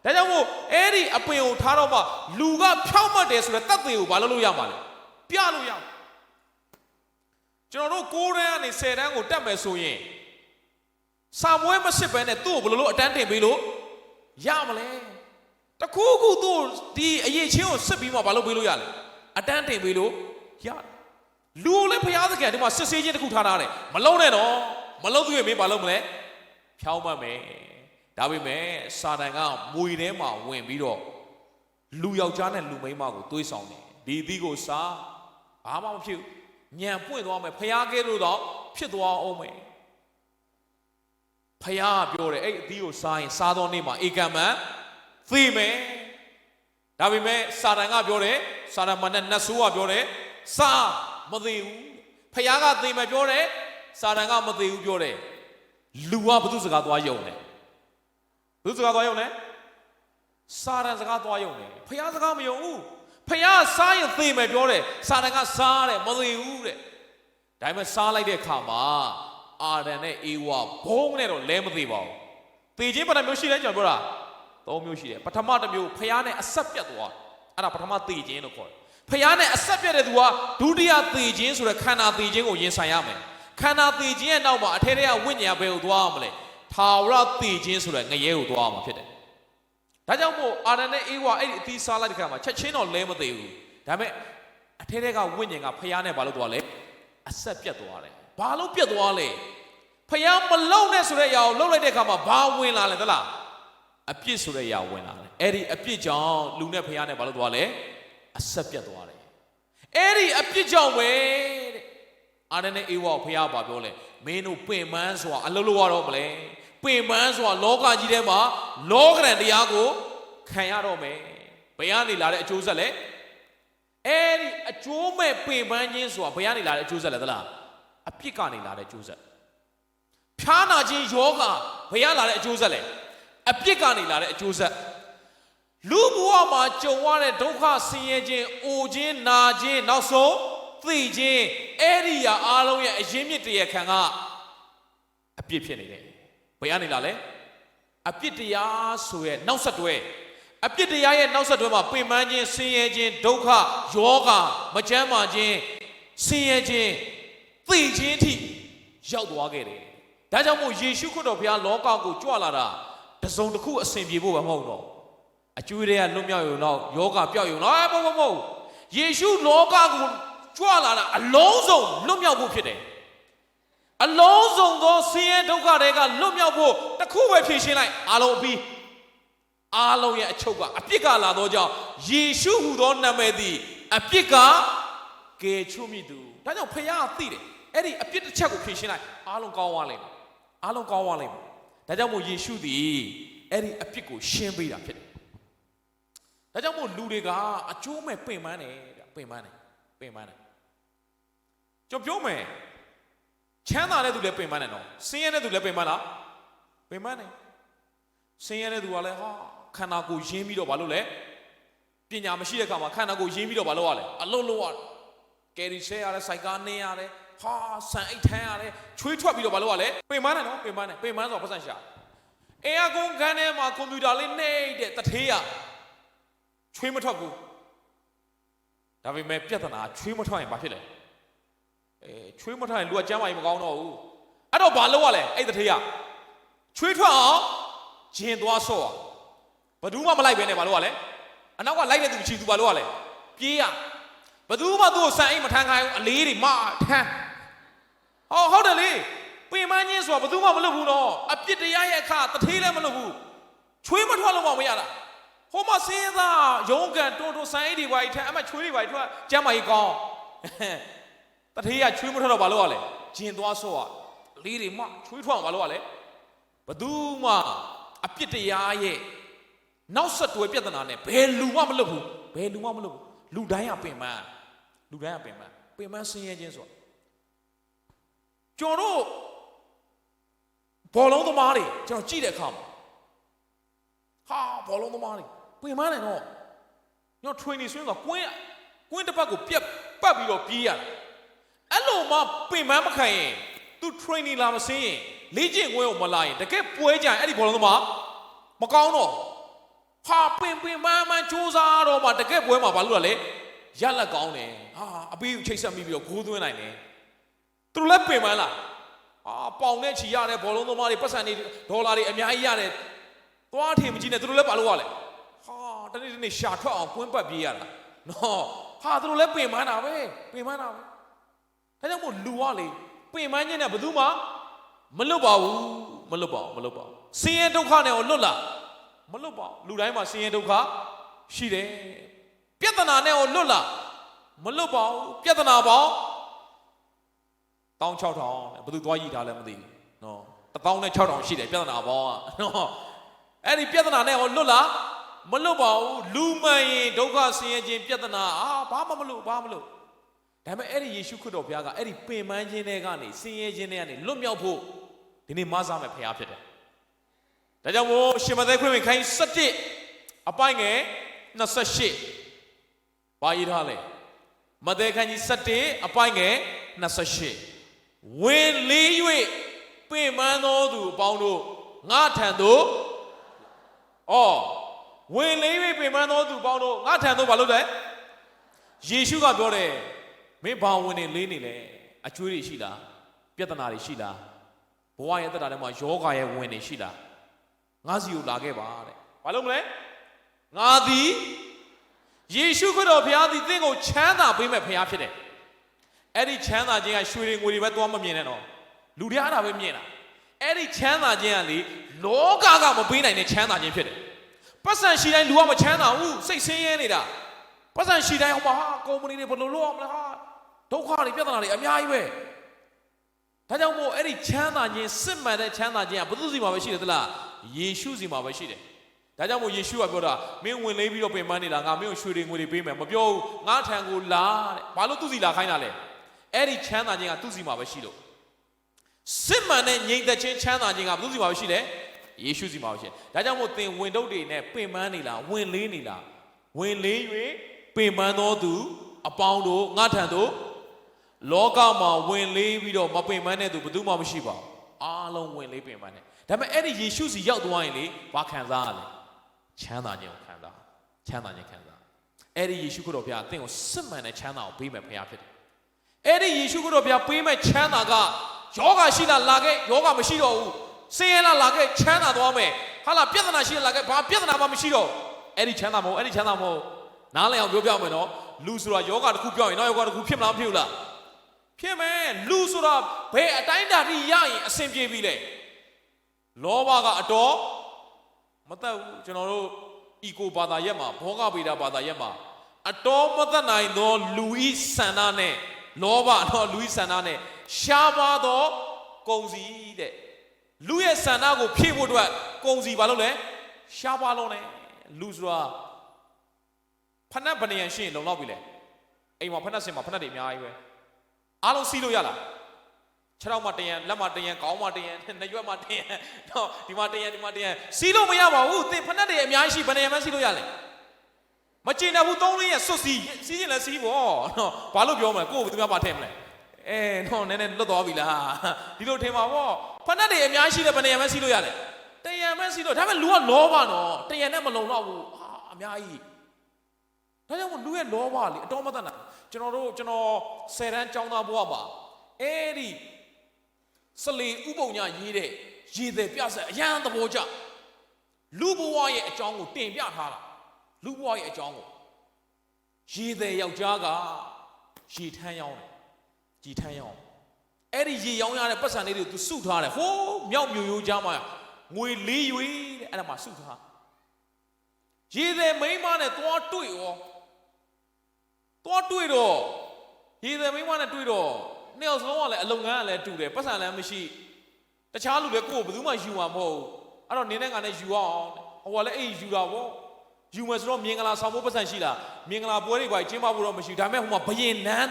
ဒါကြောင့်မို့အဲ့ဒီအပင်ကိုထားတော့မှလူကဖြောင်းမှတ်တယ်ဆိုတဲ့တတ်သိကိုဘာလုပ်လို့ရမှာလဲပြလို့ရကျွန်တော်တို့9တန်းကနေ10တန်းကိုတက်မယ်ဆိုရင်စာမွေးမစစ်ပဲနဲ့သူ့ကိုဘယ်လိုလုပ်အတန်းတင်ပေးလို့ရမလဲတခုခုသူ့ဒီအရေးချင်းကိုစစ်ပြီးမှဘာလုပ်ပေးလို့ရလဲအတန်းတင်ပေးလို့ရတယ်လူလည်းဖျားသခင်ဒီမှာစစ်ဆေးခြင်းတစ်ခုထားတယ်မလုံးနဲ့တော့မလုံးသူရဲ့မင်းဘာလုပ်မလဲဖြောင်းမှတ်မယ်ဒါပေမဲ့စာတန်ကမွေထဲမှာဝင်ပြီးတော့လူယောက်ျားနဲ့လူမိန်းမကိုတွေးဆောင်တယ်ဒီသီးကိုစားဘာမှမဖြစ်ဘူးညံပွင့်သွားမယ်ဖျားကဲလို့တော့ဖြစ်သွားအောင်မယ်ဖျားပြောတယ်အဲ့အသီးကိုစားရင်စားသောနေ့မှာဧကံမန်သိမယ်ဒါပေမဲ့စာတန်ကပြောတယ်စာတန်မနဲ့နတ်ဆိုးကပြောတယ်စားမသိဘူးဖျားကသိမယ်ပြောတယ်စာတန်ကမသိဘူးပြောတယ်လူကဘုသူစကားသွားယုံတယ်ဘုသူစကားသွားယုံတယ်စာတန်စကားသွားယုံတယ်ဖျားစကားမယုံဘူးဖျားစားရင်သိမယ်ပြောတယ်စာတန်ကစားတယ်မသိဘူးတဲ့ဒါပေမဲ့စားလိုက်တဲ့အခါမှာအာဒံနဲ့အေဝါဘုံနဲ့တော့လဲမသိပါဘူးသေခြင်းဘာမျိုးရှိလဲကျွန်တော်ပြောတာ၃မျိုးရှိတယ်ပထမတစ်မျိုးဖျားနဲ့အဆက်ပြတ်သွားအဲ့ဒါပထမသေခြင်းလို့ခေါ်တယ်ဖျားနဲ့အဆက်ပြတ်တဲ့သူကဒုတိယသေခြင်းဆိုတဲ့ခန္ဓာသေခြင်းကိုရင်ဆိုင်ရမယ်ခန္ဓာသေခြင်းရဲ့နောက်မှာအထဲထဲကဝိညာဉ်ဘယ်ကိုသွားအောင်မလဲထာဝရသေခြင်းဆိုတဲ့ငရဲကိုသွားအောင်ဖြစ်တယ်ဒါကြောင့်မို့အာဒံနဲ့အေဝါအဲ့ဒီအသီးစားလိုက်တဲ့ခါမှာချက်ချင်းတော့လဲမသိဘူးဒါပေမဲ့အထဲထဲကဝိညာဉ်ကဖျားနဲ့ဘာလို့သွားလဲအဆက်ပြတ်သွားတယ်ဘာလို့ပြတ်သွားလဲဖျားမလုံနဲ့ဆိုတဲ့အရာကိုလှုပ်လိုက်တဲ့အခါမှာဘာဝင်လာလဲသလားအပြစ်ဆိုတဲ့အရာဝင်လာတယ်အဲ့ဒီအပြစ်ကြောင့်လူနဲ့ဖျားနဲ့ဘာလို့သွားလဲအဆက်ပြတ်သွားတယ်အဲ့ဒီအပြစ်ကြောင့်ပဲတဲ့အာဒံနဲ့အေဝါဖျားဘာပြောလဲမင်းတို့ပင်ပန်းစွာအလုပ်လုပ်ရတော့မလဲပင်ပန်းစွာလောကကြီးထဲမှာလောကရန်တရားကိုခံရတော့မယ်ဘယ်ကနေလာတဲ့အကျိုးဆက်လဲအဲ့ဒီအကျိုးမဲ့ပင်ပန်းခြင်းဆိုတာဘယ်ကနေလာတဲ့အကျိုးဆက်လဲသလားအပြစ်ကနေလာတဲ့အကျိုးဆက်ဖြားနာခြင်းယောဂဘယ်ရလာတဲ့အကျိုးဆက်လဲအပြစ်ကနေလာတဲ့အကျိုးဆက်လူဘဝမှာကြုံရတဲ့ဒုက္ခဆင်းရဲခြင်းအိုခြင်းနာခြင်းနောက်ဆုံးသိခြင်းအဲ့ဒီဟာအားလုံးရဲ့အရင်းမြစ်တရားခံကအပြစ်ဖြစ်နေတယ်ဘယ်ကနေလာလဲအပြစ်တရားဆိုရဲ့နောက်ဆက်တွဲအပြစ်တရားရဲ့နောက်ဆက်တွဲမှာပင်ပန်းခြင်းဆင်းရဲခြင်းဒုက္ခယောဂမချမ်းသာခြင်းဆင်းရဲခြင်းသိခြင်းထိရောက်သွားခဲ့တယ်ဒါကြောင့်မို့ယေရှုခရစ်တော်ဘုရားလောကကိုကြွလာတာတစုံတစ်ခုအစဉ်ပြေဖို့ပဲမဟုတ်တော့အကျွေးတွေကလွတ်မြောက်ရုံတော့ယောဂပျောက်ရုံတော့မဟုတ်ယေရှုလောကကိုကြွလာတာအလုံးစုံလွတ်မြောက်ဖို့ဖြစ်တယ်အလုံးစုံသောဆင်းရဲဒုက္ခတွေကလွတ်မြောက်ဖို့တခုပဲဖြေရှင်းလိုက်အားလုံးအပြီးအားလုံးရဲ့အချုပ်ကအပြစ်ကလာသောကြောင့်ယေရှုဟူသောနာမည်သည်အပြစ်ကကယ်ချွတ်မိသူဒါကြောင့်ဖခင်ကသိတယ်အဲ့ဒီအပြစ်တစ်ချက်ကိုဖြေရှင်းလိုက်အားလုံးကောင်းသွားလိမ့်မယ်အားလုံးကောင်းသွားလိမ့်မယ်ဒါကြောင့်မို့ယေရှုသည်အဲ့ဒီအပြစ်ကိုရှင်းပေးတာဖြစ်တယ်ဒါကြောင့်မို့လူတွေကအကျိုးမဲ့ပင်ပန်းတယ်ပင်ပန်းတယ်ကျွန်တော်ပြောမယ်ချမ်းသာတဲ့သူလည်းပင်ပန်းတယ်နော်ဆင်းရဲတဲ့သူလည်းပင်ပန်းလားပင်ပန်းတယ်ဆင်းရဲတဲ့သူကလည်းဟာခန္ဓာကိုယ်ရင်းပြီးတော့ဘာလို့လဲပညာမရှိတဲ့အခါမှာခန္ဓာကိုယ်ရင်းပြီးတော့ဘာလို့ရလဲအလုံးလုံးရတယ်ကယ်ရီဆဲရတယ်စိုက်ကားနေရတယ်ဟာဆန်အိတ်ထမ်းရတယ်ချွေးထွက်ပြီးတော့ဘာလို့ရလဲပင်ပန်းတယ်နော်ပင်ပန်းဆိုတော့ပတ်စံရှာအင်အားကုန်ခန်းထဲမှာကွန်ပျူတာလေးနှိပ်တဲ့တထေးရချွေးမထွက်ဘူးဒါပေမဲ့ပြဿနာချွေးမထွက်ရင်ဘာဖြစ်လဲချွေးမထွက်ရင်လူကကျမ်းမာရေးမကောင်းတော့ဘူးအဲ့တော့ဘာလုပ်ရလဲအဲ့တထေးရချွေးထွက်အောင်ဂျင်သွားဆော့ဘယ်သူမှမလိုက်ပဲနဲ့ဘာလို့ရလဲအနောက်ကလိုက်တဲ့သူချီသူဘာလို့ရလဲပြေးရဘယ်သူမှသူ့ကိုစံအိမ်မထမ်းခိုင်းဘူးအလေးတွေမထမ်းဟုတ်တယ်လေပင်ပန်းခြင်းဆိုတာဘယ်သူမှမလုပ်ဘူးနော်အပြစ်တရားရဲ့အခါတထေးလည်းမလုပ်ဘူးချွေးမထွက်လို့မှမရတာဟိုမှာစင်းသားရုံးကန်တွန်းစံအိမ်တွေပါထမ်းအမချွေးတွေပါထွက်ကျမ်းမာရေးကောင်းတထေးကချွေးမထွက်တော့ဘာလို့ရလဲဂျင်သွားဆော့အလေးတွေမချွေးထွက်အောင်ဘာလို့ရလဲဘယ်သူမှအပြစ်တရားရဲ့နောက်ဆက်တွဲပြဿနာနဲ့ဘယ်လူမှမလုပ်ဘူးလူတိုင်းကပင်ပန်းဆင်းရဲခြင်းဆိုကျွန်တော်တို့ဘောလုံးသမားတွေကျွန်တော်ကြည့်တဲ့အခါမှာဘောလုံးသမားတွေပင်ပန်းတယ်နော်ကျွန်တော် training ဆွင်းကကွင်း ကွင်းတစ်ပတ်ကိုပြက်ပတ်ပြီးတော့ပြေးရအဲ့လိုမှပင်ပန်းမခံရင်သူ training လာမစင်းရင်လေ့ကျင့်ခွင့်ကိုမလာရင်တကယ်ပွဲကြရင်အဲ့ဒီဘောလုံးသမားမကောင်းတော့ဟာပင်ပန်းစူးစားတော့မှတကယ်ပွဲမှာဘာလို့လဲရလက်ကောင်းတယ်ဟာအပေးချိတ်ဆက်မိပြီးတော့ဂိုးသွင်းနိုင်တယ်သူတို့လည်းပင်ပန်းလာပေါင်နဲ့ချီရတဲ့ဘောလုံးသမားတွေပတ်စံတွေဒေါ်လာတွေအများကြီးရတယ်သွားထင်မကြည့်နဲ့သူတို့လည်းဘာလို့ရလဲဟာတနေ့ရှာထွက်အောင်ကွင်းပတ်ပြေးရတာနော်ဟာသူတို့လည်းပင်ပန်းတာပဲဒါကြောင့်မို့လူကလေပင်ပန်းခြင်းနဲ့ဘယ်သူမှမလွတ်ပါဘူးဆင်းရဲဒုက္ခနဲ့ကိုလွတ်လာမလွတ်ပါဘူးလူတိုင်းမှာဆင်းရဲဒုက္ခရှိတယ်ပြဿနာနဲ့ကိုလွတ်လာမလွတ်ပါဘူးပြဿနာပေါင်း16,000ဘယ်သူသွားရည်ထားလဲမသိဘူးနော်16,000ရှိတယ်ပြဿနာပေါင်းอ่ะနော်အဲ့ဒီပြဿနာနဲ့ကိုလွတ်လာမလွတ်ပါဘူးလူမှန်ရင်ဒုက္ခဆင်းရဲခြင်းပြဿနာဘာမှမလွတ်ဒါပေမဲ့အဲ့ဒီယေရှုခရစ်တော်ဘုရားကအဲ့ဒီပင်ပန်းခြင်းတွေကနေဆင်းရဲခြင်းတွေကနေလွတ်မြောက်ဖို့ဒီနေ့မဆာမဲ့ဘုရားဖြစ်တယ်ဒါကြောင့်မို့ရှင်မသက်ခရစ်ဝင်ခိုင်း17အပိုင်းငယ်28ဘာရေးထားလဲမသက်ခန်းကြီး17အပိုင်းငယ်28ဝင်လေး၍ပင်ပန်းသောသူအပေါင်းတို့ငါထံသို့ဝင်လေး၍ပင်ပန်းသောသူအပေါင်းတို့ငါထံသို့ဘာလို့လဲယေရှုကပြောတယ်မင်းဘာဝင်နေလေးနေလဲအကျွေးတွေရှိလားပြဿနာတွေရှိလားဘဝရဲ့တက်တာထဲမှာယောဂရဲ့ဝင်နေရှိလားငါစီကိုလာခဲ့ပါတဲ့ဘာလို့မလဲငါသည်ယေရှုခရစ်တော်ဘုရားသည်သင်ကိုချမ်းသာပေးမဲ့ဘုရားဖြစ်တယ်အဲ့ဒီချမ်းသာခြင်းကရွှေတွေငွေတွေပဲသွားမမြင်နဲ့တော့လူတွေအားတာပဲမြင်တာအဲ့ဒီချမ်းသာခြင်းကလေလောကကမပေးနိုင်တဲ့ချမ်းသာခြင်းဖြစ်တယ်ပတ်စံရှိတိုင်းလူကမချမ်းသာဘူးစိတ်ဆင်းရဲနေတာပတ်စံရှိတိုင်းဟိုမှာကုမ္ပဏီတွေဘယ်လိုလုပ်အောင်လဲဒုက္ခတွေပြဿနာတွေအများကြီးပဲဒါကြောင့်မို့အဲ့ဒီချမ်းသာခြင်းစစ်မှန်တဲ့ချမ်းသာခြင်းကဘုသူစီမှာပဲရှိတယ်သလားယေရှုစီမှာပဲရှိတယ်ဒါကြောင့်မို့ယေရှုကပြောတာမင်းဝင်လေးပြီးတော့ပင်ပန်းနေတာငါမင်းကိုရွှေတွေငွေတွေပေးမယ်မပြောဘူးငါထံကိုလာတဲ့ဘာလို့သူစီလာခိုင်းတာလဲအဲ့ဒီချမ်းသာခြင်းကသူစီမှာပဲရှိလို့စစ်မှန်တဲ့ငြိမ်သက်ခြင်းချမ်းသာခြင်းကဘုသူစီမှာပဲရှိတယ်ယေရှုစီမှာပဲရှိတယ်ဒါကြောင့်မို့သင်ဝင်တုတ်တွေနဲ့ပင်ပန်းနေလားဝင်လေးနေလားဝင်လေး၍ပင်ပန်းသောသူအပေါင်းတို့ငါထံသို့လောကမှာဝင်လေးပြီးတော့မပင်ပန်းတဲ့သူဘယ်သူမှမရှိပါဘူးအားလုံးဝင်လေးပင်ပန်းတယ်ဒါပေမဲ့အဲ့ဒီယေရှုစီရောက်သွားရင်လေဘာခံစားရလဲချမ်းသာခြင်းကိုခံစားအဲ့ဒီယေရှုခရစ်တော်ဘုရားအသင်ကိုစစ်မှန်တဲ့ချမ်းသာကိုပေးမဲ့ဘုရားဖြစ်တယ်အဲ့ဒီယေရှုခရစ်တော်ဘုရားပေးမဲ့ချမ်းသာကယောဂရှိလားလာခဲ့ယောဂမရှိတော့ဘူးဆင်းရဲလားလာခဲ့ချမ်းသာသွားမယ်ဟာလားပြဿနာရှိလားလာခဲ့ဘာပြဿနာမှမရှိတော့အဲ့ဒီချမ်းသာမဟုတ်နားလည်အောင်ပြောပြမယ်နော်လူဆိုတာယောဂတစ်ခုပြောရင်နောက်ယောဂတစ်ခုဖြစ်မလားမဖြစ်ဘူးလားဖြစ်မယ်လူဆိုတာဘယ်အတိုင်းတာတိရရင်အဆင်ပြေပြီလေလောဘကအတော်မသက်ဘူးကျွန်တော်တို့အီကိုဘာသာရက်မှာဘောဂဗေဒဘာသာရက်မှာအတော်မသက်နိုင်သောလူဤဆန္ဒနဲ့လောဘတော့လူဤဆန္ဒနဲ့ရှားပါသောကုံစီတဲ့လူရဲ့ဆန္ဒကိုဖြည့်ဖို့အတွက်ကုံစီဘာလို့လဲရှားပါလုံးနဲ့လူဆိုတာဖဏတ်ဗနေရန်ရှင်းလုံလောက်ပြီလေအိမ်မှာဖဏတ်စင်မှာဖဏတ်တွေအများကြီးပဲအားလုံးစီးလို့ရလားခြေထောက်မှာတရံလက်မှာတရံခေါင်းမှာတရံနှရွက်မှာတရံတော့ဒီမှာတရံစီးလို့မရပါဘူးသင်ဖဏတ်တွေအများကြီးရှိဘယ်နေရာမှစီးလို့ရလဲမကျင်တတ်ဘူး3-4ရက်စွတ်စီးရင်လည်းစီးပေါ့နော်ဘာလို့ပြောမလဲကိုယ်ဘယ်သူမှမထည့်မလဲတော့နည်းနည်းလွတ်သွားပြီလားဒီလိုထင်ပါပေါ့ဖဏတ်တွေအများကြီးရှိတယ်ဘယ်နေရာမှစီးလို့ရလဲတရံမှစီးလို့ဒါပေမဲ့လူကလောဘနော်တရံနဲ့မလုံတော့ဘူးအများကြီးဒါကြောင့်မို့လူရဲ့လောဘလေအတော်မတတ်နိုင်ကျွန်တော်10 တန်းကျောင်းသားဘဝမှာအဲ့ဒီစလေဥပုံညာရေးတဲ့ရေသည်ပြဆက်အရန်သဘောကျလူဘဝရဲ့အကြောင်းကိုတင်ပြထားတာလူဘဝရဲ့အကြောင်းကိုရေသည်ယောက်ျားကရေထမ်းရောင်းတယ်ကြည်ထမ်းရောင်းအဲ့ဒီရေရောင်းရတဲ့ပတ်စံလေးတွေသူစုထားတယ်ဟိုးမြောက်မြို့ရိုးကြားမှာငွေ4 ရွေတဲ့အဲ့ဒါမှစုထားရေသည်မိန်းမနဲ့သွားတွေ့တော့ရေသည်မိန်းမနဲ့တွေ့တော့နှစ်ယောက်စလုံးကလည်းအလုံငန်းကလည်းတူတယ်ပတ်စံလည်းမရှိတခြားလူလည်းကိုယ်ဘယ်သူမှယူမှာမဟုတ်ဘူးအဲ့တော့နင်းတဲ့ကနဲ့ယူအောင်ဟိုကလည်းယူတာပေါ့ယူမယ်ဆိုတော့မြင်္ဂလာဆောင်ဖို့ပတ်စံရှိလားမြင်္ဂလာပွဲတွေပါကျင်းပဖို့တော့မရှိဒါပေမဲ့ဟိုမှာဘယင်နန်း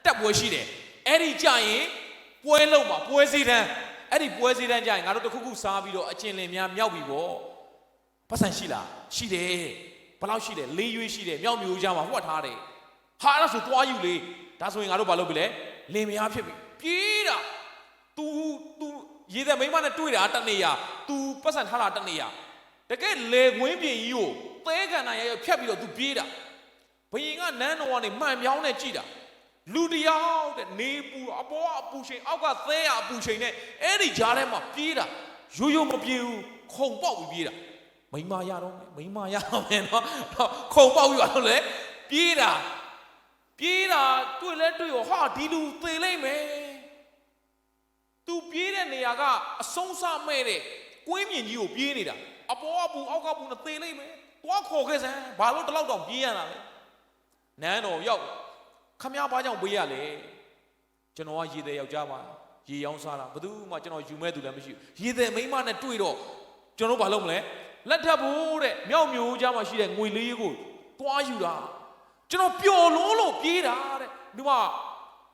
တက်ပွဲရှိတယ်အဲ့ဒီကြရင်ပွဲလုံးမှာပွဲစည်းတန်းအဲ့ဒီပွဲစည်းတန်းကြရင်ငါတို့တခုခုစားပြီးတော့အကျဉ်လင်များမြောက်ပြီပေါ့ပတ်စံရှိလားရှိတယ်ဘယ်လောက်ရှိတယ်4 ရွေးရှိတယ်မြောက်မျိုးကြားမှာဟွက်ထားတယ် ဟာအဲ့ဒါဆိုသွားယူလေဒါဆိုရင်ငါတို့ဘာလုပ်ပြီလဲလင်မယားဖြစ်ပြီပြေးတာ तू ရေတဲ့မိမနဲ့တွေ့တာတနေရ तू ပတ်စံထားတာတနေရတကယ်လေခွင်းပြင်ကြီးကိုသဲကန်နာရဖြတ်ပြီးတော့ तू ပြေးတာဘယင်ကနန်းတော်ကနေမှန်ပြောင်းနဲ့ကြည့်တာလူတယောက်တဲ့နေပူအပေါ်အပူချိန်အောက်ကသဲရအပူချိန်နဲ့အဲ့ဒီကြားထဲမှာပြေးတာရိုးရိုးမပြေဘူးခုံပေါက်ပြီးပြေးတာမိမရတော့မိမရတော့မယ်နော်ခုံပေါက်ပြီးတော့လေပြေးတာတွေ့လဲတွေ့ရောဟာဒီလူသေလိုက်မယ် तू ပြေးတဲ့နေရာကအဆုံးစမဲ့တဲ့ကွင်းမြင်ကြီးကိုပြေးနေတာအပေါ်အပူအောက်ကပူနဲ့သေလိုက်မယ်သွားခေါ်ခဲ့စမ်းဘာလို့တလောက်တောင်ပြေးရတာလဲနန်းတော်ရောက်ခမည်းဘာကြောင့်ပြေးရလဲကျွန်တော်ကရေသည်ယောက်ျားပါရေရောင်းစားတာဘယ်သူမှကျွန်တော်ယူမဲ့သူလည်းမရှိဘူးရေသည်မိန်းမနဲ့တွေ့တော့ကျွန်တော်ဘာလုပ်မလဲလက်ထပ်ဖို့တဲ့မြောက်မျိုးကြားမှာရှိတဲ့ငွေလေးကိုသွားယူတာကျွန်တော်ပျော်လုံးလို့ပြေးတာတဲ့ဒီမှာ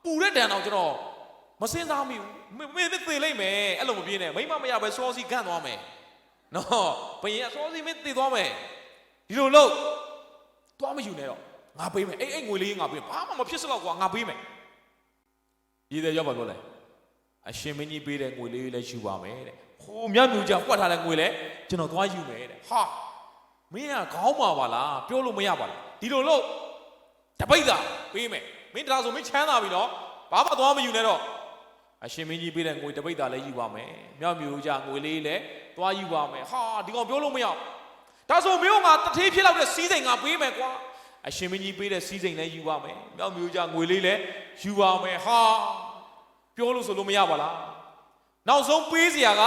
ပူတဲ့တန်တော့ကျွန်တော်မစင်စားမိဘူးမင်းသေလိုက်မယ်အဲ့လိုမပြေးနဲ့မိန်းမမရပဲစောစီခန့်သွားမယ်နော်ဘယင်စောစီမင်းသေသွားမယ်ဒီလိုလို့သွားမယူနဲ့တော့ငါပေးမယ်အဲ့ငွေလေးငါပေးဘာမှမဖြစ်စတော့ကွာငါပေးမယ်ရည်တယ်ရောက်ပါလို့လေအရှင်မင်းကြီးပေးတဲ့ငွေလေးလည်းယူပါမယ်တဲ့ဟိုမြတ်မြူကြဖွက်ထားတဲ့ငွေလည်းကျွန်တော်သွားယူမယ်တဲ့ဟာမင်းကခေါင်းပါလားပြောလို့မရပါလားဒီလိုလို့တပိတ်သာပေးမယ်မင်းတရားဆိုမင်းချမ်းသာပြီနော်ဘာမှသွားမယူနဲ့တော့အရှင်မင်းကြီးပေးတဲ့ငွေတပိတ်သာလည်းယူပါမယ်မြောက်မြူကြငွေလေးလည်းသွားယူပါမယ်ဟာဒီကောင်ပြောလို့မရဒါဆိုမင်းကငါတထေးဖြစ်လောက်တဲ့စီးစိမ်ငါပေးမယ်ကွာအရှင်မင်းကြီးပေးတဲ့စီးစိမ်လည်းယူပါမယ်မြောက်မြူကြငွေလေးလည်းယူပါမယ်ဟာပြောလို့ဆိုလို့မရပါလားနောက်ဆုံးပေးစရာက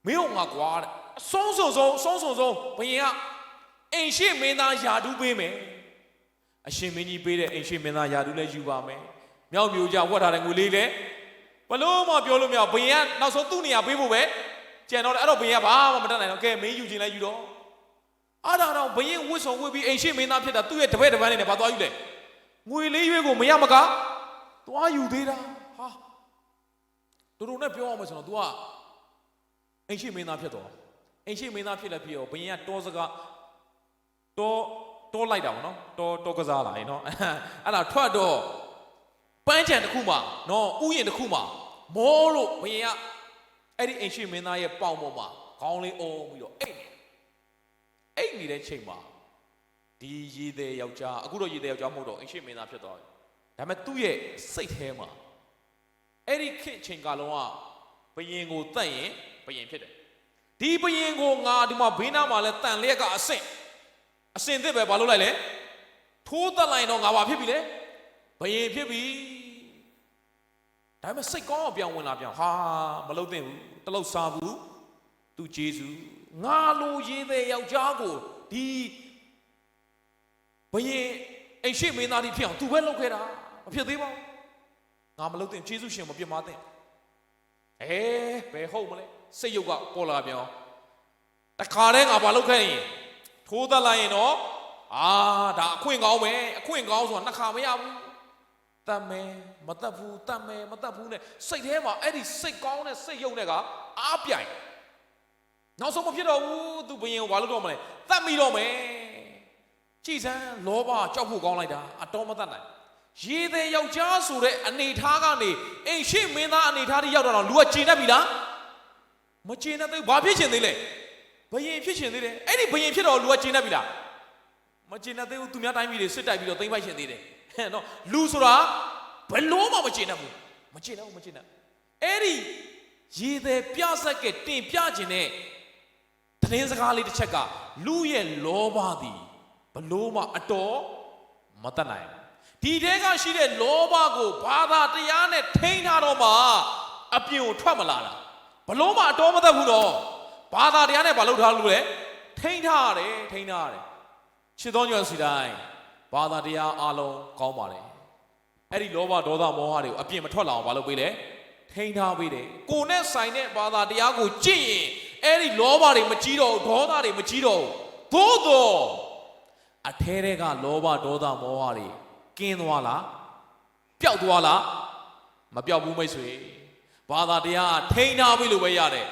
မင်းကငါကွာတဲ့အဆုံးဆုံးဘယင်ကအိမ်ရှိမင်းသားယာတူးပေးမယ်အရှင်မင်းကြီးပေးတဲ့အိမ်ရှိမင်းသားယာတူးလည်းယူပါမယ်မြောက်မျိုးကြဝတ်ထားတဲ့ငွေလေးလည်းဘလို့မှပြောလို့မရဘယင်ကနောက်ဆုံးသူ့နေရာပေးဖို့ပဲကြံတော့အဲ့တော့ဘယင်ကဘာမှမတတ်နိုင်တော့ကဲမင်းယူခြင်းလည်းယူတော့အဲ့ဒါတော့ဘယင်ဝတ်ဆောင်ဝတ်ပြီးအိမ်ရှိမင်းသားဖြစ်တာသူ့ရဲ့တပည့်တပန်းနဲ့ဘာသွားယူလဲငွေလေးရွေးကိုမရမကသွားယူသေးတာဟာတို့နဲ့ပြောအောင်မဆိုတော့ तू ကအိမ်ရှိမင်းသားဖြစ်တော့အိမ်ရှိမင်းသားဖြစ်လည်းဖြစ်ရောဘယင်ကတောစကားတောလိုက်တာပေါ့နော်တောကစားလာရင်နော်အဲ့ဒါထွက်တော့ပန်းချံတစ်ခုမှနော်ဥယျာဉ်တစ်ခုမှမောလို့ဘယင်ကအဲ့ဒီအိမ်ရှိမင်းသားရဲ့ပေါင်ပေါ်မှာခေါင်းလေးအုံပြီးတော့အိတ်နေတဲ့ချိန်မှာဒီရေသည်ယောက်ျားအခုတော့ရေသည်ယောက်ျားမဟုတ်တော့အိမ်ရှိမင်းသားဖြစ်သွားပြီဒါပေမဲ့သူ့ရဲ့စိတ်ထဲမှာအဲ့ဒီခေတ်ချိန်ကာလကဘယင်ကိုတတ်ရင်ဘယင်ဖြစ်တယ်ဒီဘယင်ကိုငါဒီမှာဘေးနားမှာလဲတန်လျက်ကအဆင့်သစ်ပဲဘာလုပ်လိုက်လဲထိုးတက်လိုက်တော့ငါဘာဖြစ်ပြီလဲဘယင်ဖြစ်ပြီဒါပေမဲ့စိတ်ကောင်းအောင်ပြောင်းဝင်လာပြောင်းဟာမလုပ်သင့်ဘူးတလုတ်စားဘူးသူဂျေဇူးငါလိုရေးတဲ့ယောက်ျားကိုဒီဘယင်အိမ်ရှိမင်းသားကြီးဖြစ်အောင်သူပဲလုပ်ခဲ့တာမဖြစ်သေးပါဘူးငါမလုပ်သင့်ဂျေဇူးရှင်မပြစ်မှားသင့်ဘယ်ဟုတ်မလဲစိတ်ရုပ်ကပေါ်လာပြောင်းတခါတည်းငါဘာလုပ်ခဲ့ရင်ထိုးသက်လိုက်ရင်တော့ဒါအခွင့်ကောင်းပဲအခွင့်ကောင်းဆိုတာနှစ်ခါမရဘူးတတ်မယ်မတတ်ဘူးတတ်မယ်မတတ်ဘူးနဲ့စိတ်ထဲမှာအဲ့ဒီစိတ်ကောင်းတဲ့စိတ်ရုပ်နဲ့ကအားပြိုင်နောက်ဆုံးမဖြစ်တော့ဘူးသူဘယင်ကိုဘာလုပ်တော့မလဲတတ်မိတော့မယ်ကြည်စမ်းလောဘကြောက်ဖို့ကောင်းလိုက်တာအတော်မတတ်နိုင်ရေသည်ယောက်ျားဆိုတဲ့အနေထားကနေအိမ်ရှိမင်းသားအနေထားတွေရောက်တော့လူကကျင်တတ်ပြီလားမကျင်တတ်သေးဘူးဘာဖြစ်ချင်သေးလဲဘယင်ဖြစ်ချင်သေးတယ်အဲ့ဒီဘယင်ဖြစ်တော့လူကကျင်တတ်ပြီလားမကျင်တတ်သေးဘူးသူများတိုင်းပြည်တွေစစ်တိုက်ပြီးတော့သိမ်းပိုက်ချင်သေးတယ်နော်လူဆိုတာဘယ်လို့မှမကျင်တတ်ဘူးမကျင်တတ်အဲ့ဒီရေသည်ပြဆက်ကတင်ပြခြင်းနဲ့သတင်းစကားလေးတစ်ချက်ကလူရဲ့လောဘသည်ဘလို့မှအတော်မတတ်နိုင်ဒီတဲကရှိတဲ့လောဘကိုဘာသာတရားနဲ့ထိန်းထားတော့မှအပြင်ကိုထွက်မလာတာဘလို့မှအတော်မတတ်ဘူးတော့ဘာသာတရားနဲ့ဘာလုပ်ထားလို့လဲထိန်းထားရတယ်ချစ်တော်ညွန့်စီတိုင်းဘာသာတရားအလုံးကောင်းပါလေအဲ့ဒီလောဘဒေါသမောဟတွေကိုအပြင်မထွက်လာအောင်ဘာလုပ်ပေးလဲထိန်းထားပေးတယ်ကိုနဲ့ဆိုင်တဲ့ဘာသာတရားကိုကြည့်ရင်အဲ့ဒီလောဘတွေမကြီးတော့ဒေါသတွေမကြီးတော့သို့တော့အထဲထဲကလောဘဒေါသမောဟတွေကင်းသွားလားပျောက်သွားလားမပျောက်ဘူးမိတ်ဆွေဘာသာတရားထိန်းထားပြီလို့ပဲရတယ်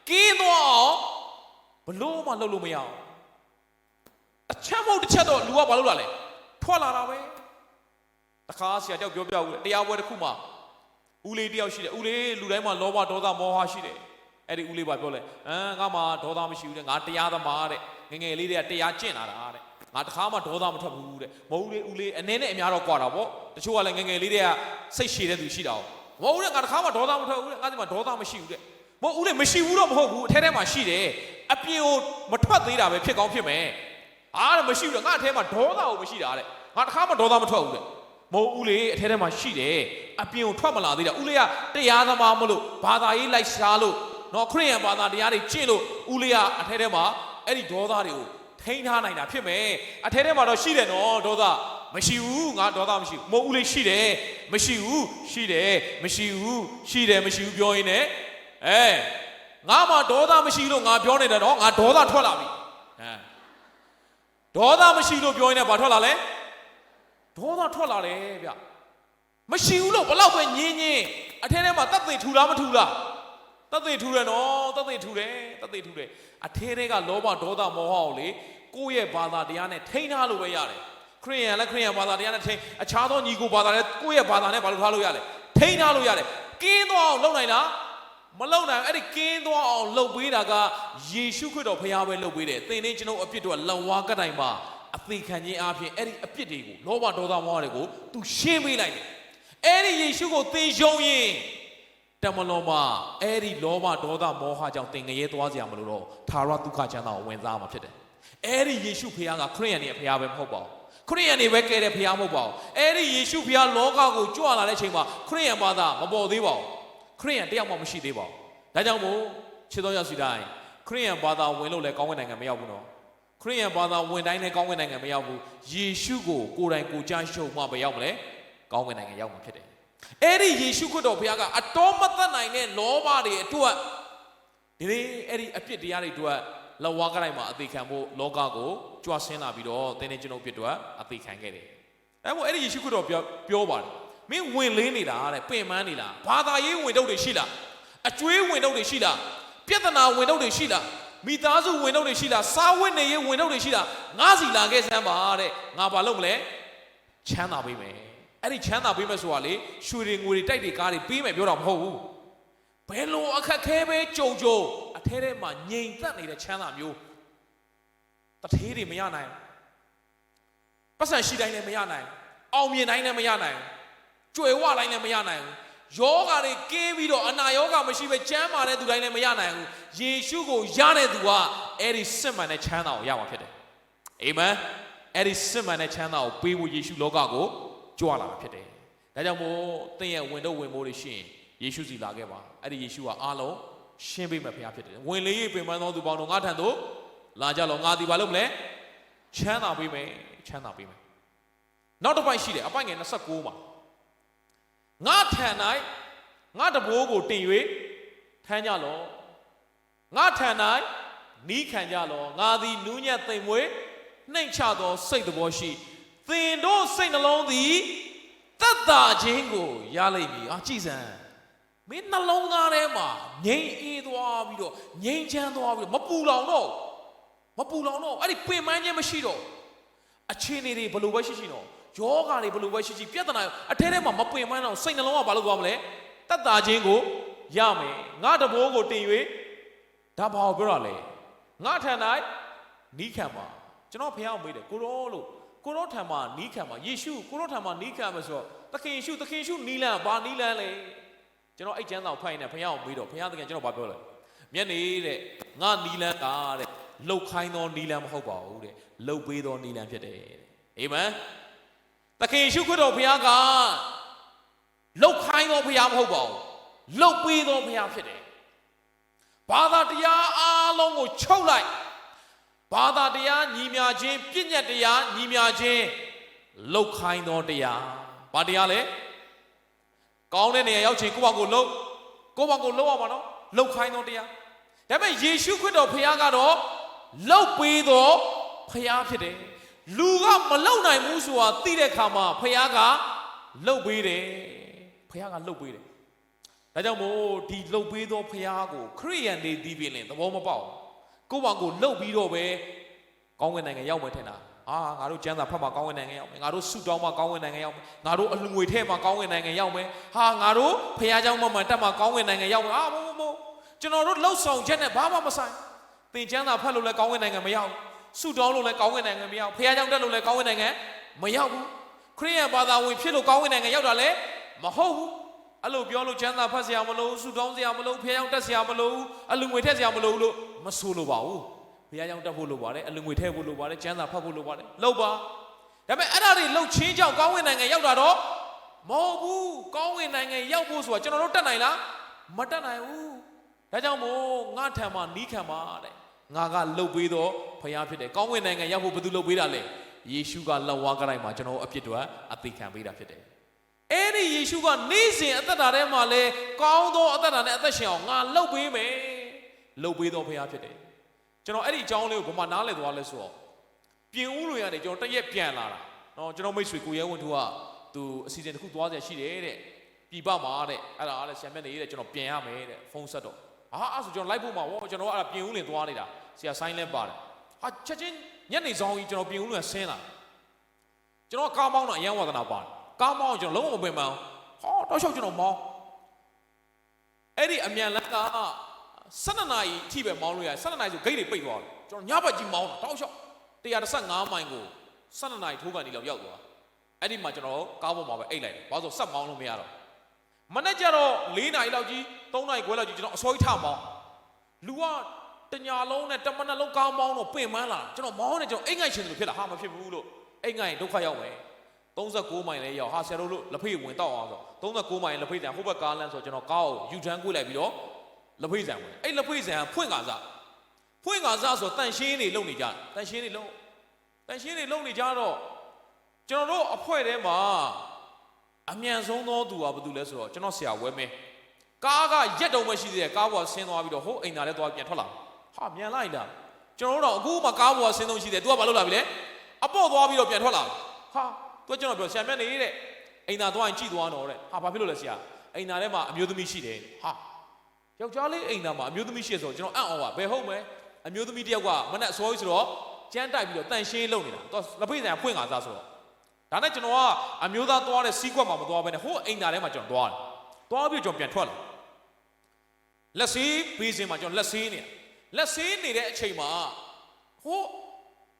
ကင်းသွားအောင်ဘလို့မှလုပ်လို့မရအောင်အချက်မဟုတ်တစ်ချက်တော့လူကဘာလုပ်လာလဲ ထွက်လာတာပဲတခါဆရာကြောက်ပြောပြဦးတရားပွဲတစ်ခုမှာဦးလေးတယောက်ရှိတယ်ဦးလေးလူတိုင်းမှာလောဘဒေါသမောဟရှိတယ်အဲ့ဒီဦးလေးပါပြောလဲငါမှဒေါသမရှိဘူးတဲ့ငါတရားသမားတဲ့ငငယ်လေးတွေကတရားကျင့်လာတာတဲ့ငါတခါမှဒေါသမထွက်ဘူးတဲ့မဟုတ်ဦးလေးအနေနဲ့အများတော့ကြွားတာပေါ့တချို့ကလည်းငငယ်လေးတွေကစိတ်ရှည်တဲ့သူရှိတာမဟုတ်ဦးတဲ့ငါတခါမှဒေါသမထွက်ဘူးတဲ့ငါဒီမှာဒေါသမရှိဘူးတဲ့မဟုတ်ဦးလေးမရှိဘူးတော့မဟုတ်ဘူးအထဲထဲမှာရှိတယ်အပြင်ကိုမထွက်သေးတာပဲဖြစ်ကောင်းဖြစ်မယ်အားလည်းမရှိဘူးတဲ့ငါအထဲမှာဒေါသကိုမရှိတာတဲ့ငါတခါမှဒေါသမထွက်ဘူးတဲ့မဟုတ်ဦးလေးအထဲထဲမှာရှိတယ်အပြင်ကိုထွက်မလာသေးတာဦးလေးကတရားသမားမလို့ဘာသာရေးလိုက်စားလို့နော်ခရစ်ယာန်ဘာသာတရားတွေကျင့်လို့ဦးလေးကအထဲထဲမှာအဲ့ဒီဒေါသတွေကိုထိန်းထားနိုင်တာဖြစ်မယ်အထဲထဲမှာတော့ရှိတယ်နော်ဒေါသမရှိဘူးငါဒေါသမမရှိဘူးမဟုတ်ဦးလေးရှိတယ်မရှိဘူးရှိတယ်မရှိဘူးရှိတယ်မရှိဘူးပြောရင်းနဲ့ငါမှဒေါသမရှိလို့ငါပြောနေတယ်နော်ငါဒေါသထွက်လာပြီဒေါသမရှိလို့ပြောရင်းနဲ့ဘာထွက်လာလဲဒေါသထွက်လာတယ်ဗျမရှိဘူးလို့ဘလောက်ပဲညင်းညင်းအထဲထဲမှာတတ်သိထူလားမထူလားတတ်သိထူတယ်နော်တတ်သိထူတယ်တတ်သိထူတယ်အထဲထဲကလောဘဒေါသမောဟကိုလေကိုယ့်ရဲ့ဘာသာတရားနဲ့ထိန်းထားလို့ပဲရတယ်ခရစ်ယာန်လည်းခရစ်ယာန်ဘာသာတရားနဲ့ထိန်းအခြားသောညီကိုဘာသာလည်းကိုယ့်ရဲ့ဘာသာနဲ့ဘာလို့ထားလို့ရလဲထိန်းထားလို့ရတယ်ကင်းသွားအောင်လုပ်နိုင်လားမလုပ်နိုင်အဲ့ဒီကင်းသွားအောင်လုပ်ပေးတာကယေရှုခရစ်တော်ဖခင်ပဲလုပ်ပေးတယ်သင်နဲ့ကျွန်တော်အပြစ်တို့ကလက်ဝါးကတိုင်မှာအသေးခံခြင်းအပြင်အဲ့ဒီအပြစ်တွေကိုလောဘဒေါသမောဟတွေကိုသူရှင်းပေးလိုက်တယ်အဲ့ဒီယေရှုကိုသင်ယုံရင်တမလွန်မှာအဲ့ဒီလောဘဒေါသမောဟကြောင့်သင်ငရဲသွားစရာမလိုတော့သာရဒုက္ခချမ်းသာကိုဝင်စားမှာဖြစ်တယ်အဲ့ဒီယေရှုဖခင်ကခရစ်ယာန်ရဲ့ဖခင်ပဲမဟုတ်ပါဘူးခရစ်ယာန်တွေပဲကယ်တဲ့ဖခင်မဟုတ်ပါဘူးအဲ့ဒီယေရှုဖခင်လောကကိုကြွလာတဲ့အချိန်မှာခရစ်ယာန်ဘာသာမပေါ်သေးပါဘူးခရစ်ယာန်တယောက်မှမရှိသေးပါဘူးဒါကြောင့်မို့ချစ်တော်ရစီတိုင်းခရစ်ယာန်ဘာသာဝင်လို့လည်းကောင်းကင်နိုင်ငံမရောက်ဘူးနော်ခရစ်ယာန်ဘာသာဝင်တိုင်းလည်းကောင်းကင်နိုင်ငံမရောက်ဘူးယေရှုကိုကိုယ်တိုင်ကိုကြားရှုံမှပဲရောက်မလဲကောင်းကင်နိုင်ငံရောက်မှာဖြစ်တယ်အဲ့ဒီယေရှုခရစ်တော်ဘုရားကအတော်မသက်နိုင်တဲ့လောဘတွေအတွက်ဒီနေ့အဲ့ဒီအပြစ်တရားတွေအတွက်လက်ဝါးကတိုင်းမှာအသေးခံဖို့လောကကိုကြွဆင်းလာပြီးတော့သင်နဲ့ကျွန်တော်ပြစ်တော့အသေးခံခဲ့တယ်အဲ့မို့အဲ့ဒီယေရှုခရစ်တော်ပြောပါတယ်မင်းဝင်လေးနေတာတဲ့ပင်ပန်းနေလားဘာသာရေးဝင်တော့တွေရှိလားအကျွေးဝင်တော့တွေရှိလားပြဿနာဝင်တော့တွေရှိလားမိသားစုဝင်တော့တွေရှိလားစားဝတ်နေရေးဝင်တော့တွေရှိလားငါစီလာခဲ့စမ်းပါတဲ့ငါဘာလုပ်မလဲချမ်းသာပေးမယ်အဲ့ဒီချမ်းသာပေးမယ်ဆိုတာလေရွှေတွေငွေတွေတိုက်တွေကားတွေပေးမယ်ပြောတာမဟုတ်ဘူးဘယ်လိုအခက်ခဲပဲကြုံအထဲထဲမှာငြိမ်သက်နေတဲ့ချမ်းသာမျိုးတထေးတွေမရနိုင်ပတ်စံရှိတိုင်းလည်းမရနိုင်အောင်မြင်တိုင်းလည်းမရနိုင်ကြွယ်ဝတိုင်းလည်းမရနိုင်ယောဂါတွေကင်းပြီးတော့အနာယောဂါမရှိပဲကျမ်းမာတဲ့သူတိုင်းလည်းမရနိုင်ဘူးယေရှုကိုရတဲ့သူကအဲ့ဒီစစ်မှန်တဲ့ချမ်းသာကိုရမှာဖြစ်တယ်အာမင်အဲ့ဒီစစ်မှန်တဲ့ချမ်းသာကိုပေးဖို့ယေရှုလောကကိုကြွလာတာဖြစ်တယ်ဒါကြောင့်မို့သင်ရဲ့ဝင်တော့ဝင်မိုးတွေရှိရင်ယေရှုစီလာခဲ့ပါအဲ့ဒီယေရှုကအားလုံးရှင်းပေးမယ်ဘုရားဖြစ်တယ်ဝင်လေပင်ပန်းသောသူပေါင်းတို့ငါထံသို့လာကြလောငါဒီဘာလုပ်မလဲချမ်းသာပေးမယ်ချမ်းသာပေးမယ်နောက်တစ်ပိုင်းရှိတယ်အပိုင်းငယ်29မှာငါထံ၌ငါတဘိုးကိုတင်၍ထမ်းကြလောငါထံ၌နီးခံကြလောငါသည်နူးညံ့သိမ်မွေ့နှိမ့်ချသောစိတ်တော်ရှိသင်တို့စိတ်နှလုံးသည်သက်သာခြင်းကိုရလိမ့်မည်ကြည်စမ်းမင်းနှလုံးသားထဲမှာငြိမ်အေးသွားပြီးတော့ငြိမ်ချမ်းသွားပြီးတော့မပူလောင်တော့အဲ့ဒီပင်ပန်းခြင်းမရှိတော့အခြေအနေတွေဘယ်လိုပဲရှိတော့ယောဂါတွေဘယ်လိုပဲရှိပြဿနာအထဲထဲမှာမပင်ပန်းတော့စိတ်နှလုံးကဘာလို့သွားမလဲသက်သာခြင်းကိုရမယ်ငါတဘိုးကိုတင်၍ဒါဘာကိုပြောတာလဲငါထံ၌နီးခံပါကျွန်တော်ဖះအောင်မေးတယ်ကိုရောထံမှာနီးခံပါယေရှုကိုရောထံမှာနီးခံမယ်ဆိုတော့သခင်ယေရှုနီးလန်းဘာနီးလန်းလဲကျွန်တော်အဲ့ကျမ်းစာကိုဖတ်ရင်လည်းဖះအောင်မေးတော့ဖះသခင်ကျွန်တော်ဘာပြောလဲမျက်နေတဲ့ငါနီးလန်းတာတဲ့လှုပ်ခိုင်းသောနီးလန်းမဟုတ်ပါဘူးတဲ့လှုပ်ပေးသောနီးလန်းဖြစ်တယ်တဲ့အာမင်သခင်ယေရှုခရစ်တော်ဘုရားကလှုပ်ခိုင်းသောဘုရားမဟုတ်ပါဘူးလှုပ်ပေးသောဘုရားဖြစ်တယ်ဘာသာတရားအားလုံးကိုချုပ်လိုက်ဘာသာတရားညီမြခြင်းပြည့်ညတ်တရားညီမြခြင်းလှုပ်ခိုင်းသောတရားဘာတရားလဲကောင်းတဲ့နေရာရောက်ချိန်ကိုယ့်ဘာကိုလှုပ်ရမှာနော်လှုပ်ခိုင်းသောတရားဒါပေမဲ့ယေရှုခရစ်တော်ဘုရားကတော့လှုပ်ပေးသောဘုရားဖြစ်တယ်လူကမလှုပ်နိုင်ဘူးဆိုတာသိတဲ့အခါမှာဘုရားကလှုပ်ပေးတယ်ဒါကြောင့်မို့ဒီလှုပ်ပေးသောဘုရားကိုခရိယန်တွေဒီပြင်လင်သဘောမပေါက်ကိုယ့်ဘာကိုလှုပ်ပြီးတော့ပဲကောင်းကင်နိုင်ငံရောက်မယ်ထင်တာ ငါတို့ကျမ်းစာဖတ်မှာကောင်းဝင်နိုင်ငံရောက်မယ်ငါတို့ဆုတောင်းမှာကောင်းဝင်နိုင်ငံရောက်မယ်ငါတို့အလူငွေထဲမှာကောင်းဝင်နိုင်ငံရောက်မယ်ငါတို့ဖခင်เจ้าမှာတက်မှာကောင်းဝင်နိုင်ငံရောက်မယ်မို့ကျွန်တော်တို့လှုပ်ဆောင်ချက်နဲ့ဘာမှမဆိုင်သင်ကျမ်းစာဖတ်လို့လည်းကောင်းဝင်နိုင်ငံမရောက်ဆုတောင်းလို့လည်းကောင်းဝင်နိုင်ငံမရောက်ဖခင်เจ้าတက်လို့လည်းကောင်းဝင်နိုင်ငံမရောက်ဘူးခရစ်ယာန်ဘာသာဝင်ဖြစ်လို့ကောင်းဝင်နိုင်ငံရောက်တာလည်းမဟုတ်ဘူးအဲ့လိုပြောလို့ကျမ်းစာဖတ်စရာမလိုဆုတောင်းစရာမလိုဖခင်เจ้าတက်စရာမလိုအလူငွေထက်စရာမလိုလို့မဆိုလိုပါဘူးဖခင်เจ้าတက်ဖို့လိုပါတယ်အလူငွေထည့်ဖို့လိုပါတယ်ကျမ်းစာဖတ်ဖို့လိုပါတယ်လောက်ပါဒါပေမဲ့အဲ့ဒါတွေလှုပ်ချင်းကြောင့်ကောင်းဝင်နိုင်ငံရောက်တာတော့မဟုတ်ဘူးကောင်းဝင်နိုင်ငံရောက်ဖို့ဆိုတာကျွန်တော်တို့တက်နိုင်လားမတက်နိုင်ဘူးဒါကြောင့်မို့ငါထံမှာနီးခံပါတဲ့ငါကလှုပ်ပေးတော့ဖခင်ဖြစ်တယ်ကောင်းဝင်နိုင်ငံရောက်ဖို့ဘယ်သူလှုပ်ပေးတာလဲယေရှုကလက်ဝါးကတိုင်းမှာကျွန်တော်အပြစ်တွေအသေးခံပေးတာဖြစ်တယ်အဲ့ဒီယေရှုကနေ့စဉ်အသက်တာထဲမှာလဲကောင်းသောအသက်တာနဲ့အသက်ရှင်အောင်ငါလှုပ်ပေးမယ်လှုပ်ပေးတော့ဖခင်ဖြစ်တယ်ကျွန်တော်အဲ့ဒီအကြောင်းလေးကိုဘာမှနားလည်သွားလဲဆိုတော့ပြင်ဦးလို့ရတယ်ကျွန်တော်တရက်ပြန်လာတာနော်ကျွန်တော်မိတ်ဆွေကိုရဲဝင်းသူကသူအစီအစဉ်တစ်ခုသွားရရှိတယ်တဲ့ပြည်ပမှာတဲ့အဲ့ဒါလည်းဆရာမြတ်နေတဲ့ကျွန်တော်ပြင်ရမယ်တဲ့ဖုန်းဆက်တော့အဲ့ဆိုကျွန်တော်လိုက်ဖို့မှာဗောကျွန်တော်အဲ့ဒါပြင်ဦးလင်သွားနေတာဆရာဆိုင်းလဲပါတယ်ချက်ချင်းညနေဆောင်ကြီးကျွန်တော်ပြင်ဦးလင်ဆင်းလာကျွန်တော်ကားမောင်းတော့အရန်ဝါသနာပါတယ်ကားမောင်းကျွန်တော်လုံးဝမပင်ပန်းတော့ရှောက်ကျွန်တော်မောင်းအဲ့ဒီအမြန်လမ်းက12နာရီအထိပဲမောင်းလို့ရတယ်12နာရီဆိုဂိတ်တွေပိတ်သွားတယ်ကျွန်တော်ညဘက်ကြီးမောင်းတာတောက်လျှောက်115မိုင်ကို12နာရီထိုးကန်ဒီလောက်ရောက်သွားအဲ့ဒီမှာကျွန်တော်ကားပေါ်မှာပဲအိတ်လိုက်တယ်ဘာလို့ဆက်မောင်းလို့မရတော့မနေ့ကျတော့4နာရီလောက်ကြီး3နာရီခွဲလောက်ကြီးကျွန်တော်အစောကြီးထမောင်းလူကတညာလုံးနဲ့တမနက်လုံးကားမောင်းတော့ပင်ပန်းလာကျွန်တော်မောင်းနေကျွန်တော်အိတ်ငိုက်ရှင်တယ်လို့ဖြစ်လာမဖြစ်ဘူးလို့အိတ်ငိုက်ဒုက္ခရောက်မယ်39မိုင်လဲရောက်ဆရာတို့လက်ဖေးဝင်တော့အောင်ဆို39မိုင်လက်ဖေးဆန်ဟိုဘက်ကားလမ်းဆိုကျွန်တော်ကားကိုယူထမ်းကွေးလိုက်ပြီးတော့လက်ဖေးဆန်ဝင်အဲ့လက်ဖေးဆန်ဖွင့်ကားစားဆိုတန်ရှင်းနေလုံနေကြတန်ရှင်းနေလုံနေကြတော့ကျွန်တော်တို့အဖွဲ့ထဲမှာအမြန်ဆုံးသောသူကဘာတူလဲဆိုတော့ကျွန်တော်ဆရာဝဲမင်းကားကရက်တုံးမရှိသေးတယ်ကားပေါ်ဆင်းသွားပြီးတော့ဟိုအိမ်သားလဲသွားပြန်ထွက်လာမြန်လိုက်လားကျွန်တော်တို့တော့အခုမှကားပေါ်ဆင်းဆုံးရှိတယ် तू ကဘာလုပ်လာပြီလဲအပေါ့သွားပြီးတော့ပြန်ထွက်လာသူကကျွန်တော်ပြောဆရာမြတ်နေတဲ့အိမ်သားသွားရင်ကြည့်သွားတော့တဲ့ဘာဖြစ်လို့လဲဆရာအိမ်သားထဲမှာအမျိုးသမီးရှိတယ်ယောက်ျားလေးအိမ်သားမှာအမျိုးသမီးရှိဆိုတော့ကျွန်တော်အံ့ဩပါဘယ်ဟုတ်မလဲအမျိုးသမီးတယောက်ကမနဲ့အစောကြီးဆိုတော့ကျန်းတိုက်ပြီးတော့တန်ရှင်းလုံနေတာသူလက်ဖိတ်ဆိုင်ဖွင့်ကားစားဆိုတော့ဒါနဲ့ကျွန်တော်ကအမျိုးသားသွားတဲ့စီးကွက်မှာမသွားဘဲနဲ့ဟိုအိမ်သားထဲမှာကျွန်တော်သွားပြီးကျွန်တော်ပြန်ထွက်လာလက်ဆေးဘေးစင်မှာကျွန်တော်လက်ဆေးနေတဲ့အချိန်မှာဟို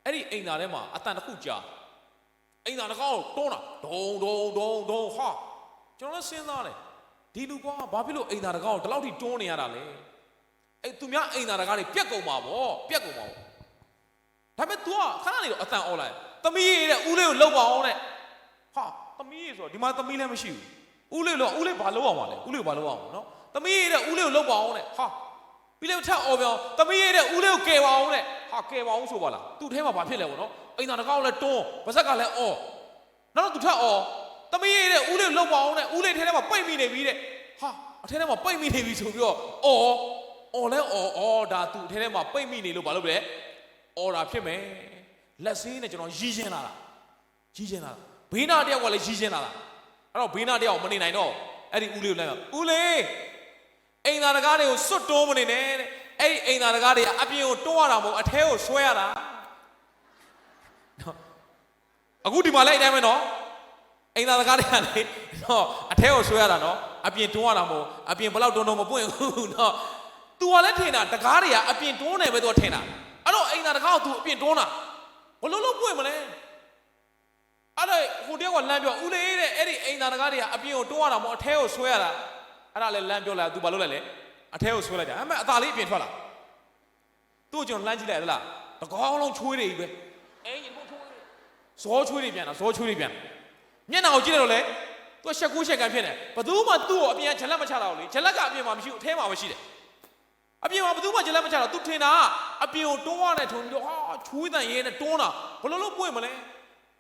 အဲ့ဒီအိမ်သားထဲမှာအတန်တစ်ခုကြားအိမ်သားတစ်ကောင်တွန်းတာဒုံကျွန်တော်လည်းစဉ်းစားတယ်ဒီလူကဘာဖြစ်လို့အိမ်သားတစ်ကောင်ဒီလောက်ထိတွန်းနေရတာလဲအဲ့သူများအိမ်သားတကားတွေပြက်ကုန်ပါဗောဒါပေမဲ့ तू ကခဏနေတော့အတန်အော်လိုက်သမီးရဲ့ဦးလေးကိုလှုပ်ပါအောင်တဲ့သမီးရဲ့ဆိုတော့ဒီမှာသမီးလည်းမရှိဘူးဦးလေးဘာလှုပ်အောင်ပါလဲဦးလေးကိုဘာလှုပ်အောင်နော်သမီးရဲ့ဦးလေးကိုလှုပ်ပါအောင်တဲ့ပြီးလည်းထပ်အော်ပြောင်းသမီးရဲ့ဦးလေးကိုကယ်ပါအောင်တဲ့ကယ်ပါအောင်ဆိုပါလားသူ့ထဲမှာဘာဖြစ်လဲဗောနော်အိမ်သားတကားလည်းတွန်းပါဇက်ကလည်းအော်နောက်တော့သူထပ်အော်သမီးရဲ့ဦးလေးကိုလှုပ်ပါအောင်တဲ့ဦးလေးထဲထဲမှာပိတ်မိနေပြီတဲ့အထဲထဲမှာပိတ်မိနေပြီဆိုပြီးတော့အော်လဲဒါသူ့ထဲထဲမှာပိတ်မိနေလို့ဘာလုပ်လဲအော်ဒါဖြစ်မယ်လက်ဆေးနဲ့ကျွန်တော်ရီးချင်းလာတာဘေးနာတယောက်ကလည်းရီးချင်းလာတာအဲ့တော့ဘေးနာတယောက်မနေနိုင်တော့အဲ့ဒီဦးလေးကိုလိုက်ဦးလေးအိမ်သားတကားတွေကိုစွတ်တိုးမနေနဲ့တဲ့အဲ့ဒီအိမ်သားတကားတွေအပြင်ကိုတွန်းရတာမဟုတ်အထဲကိုဆွဲရတာအခုဒီမှာလိုက်တိုင်းပဲနော်အိမ်သားတကားတွေကလေနော်အထဲကိုဆွဲရတာနော်အပြင်တွန်းရတာမဟုတ်အပြင်ဘလောက်တွန်းမပွင့်ဘူးနော်तू ကလည်းထင်တာတကားတွေကအပြင်တွန်းနေပဲ तू ထင်တာအဲ့တော့အိမ်သားတကားကို तू အပြင်တွန်းတာဘလို့လို့ပွင့်မလဲအဲ့ဒါဟိုတယောက်ကလမ်းပြောဦးလေးတဲ့အဲ့ဒီအိမ်သားတကားတွေကအပြင်ကိုတွန်းရတာမဟုတ်အထဲကိုဆွဲရတာအဲ့ဒါလည်းလမ်းပြောလာ तू ဘာလုပ်လိုက်လဲအထဲကိုဆွဲလိုက်တာအဲ့မဲ့အသာလေးအပြင်ထွက်လာသူ့ကျွန်တော်လှမ်းကြည့်လိုက်ဟလားတကောင်းလုံးချွေးတွေကြီးပဲအိမ်ရင်ဘုတ်ထိုးဇောချွေးတွေပြန်မျက်နှာကိုကြည့်လိုက်တော့လေ तू ရှက်ကူးရှက်ကန်ဖြစ်နေဘသူမှသူ့ကိုအပြင်ဂျလက်မချတာဘူးလေဂျလက်ကအပြင်မှာမရှိဘူးအထဲမှာပဲရှိတယ်အပြင်မှာဘသူမှဂျလက်မချတာ तू ထင်တာအပြင်ကိုတွန်းရတဲ့ထုံပြီးတော့ချွေးတန်ရဲနဲ့တွန်းတာဘလို့လို့ပွင့်မလဲ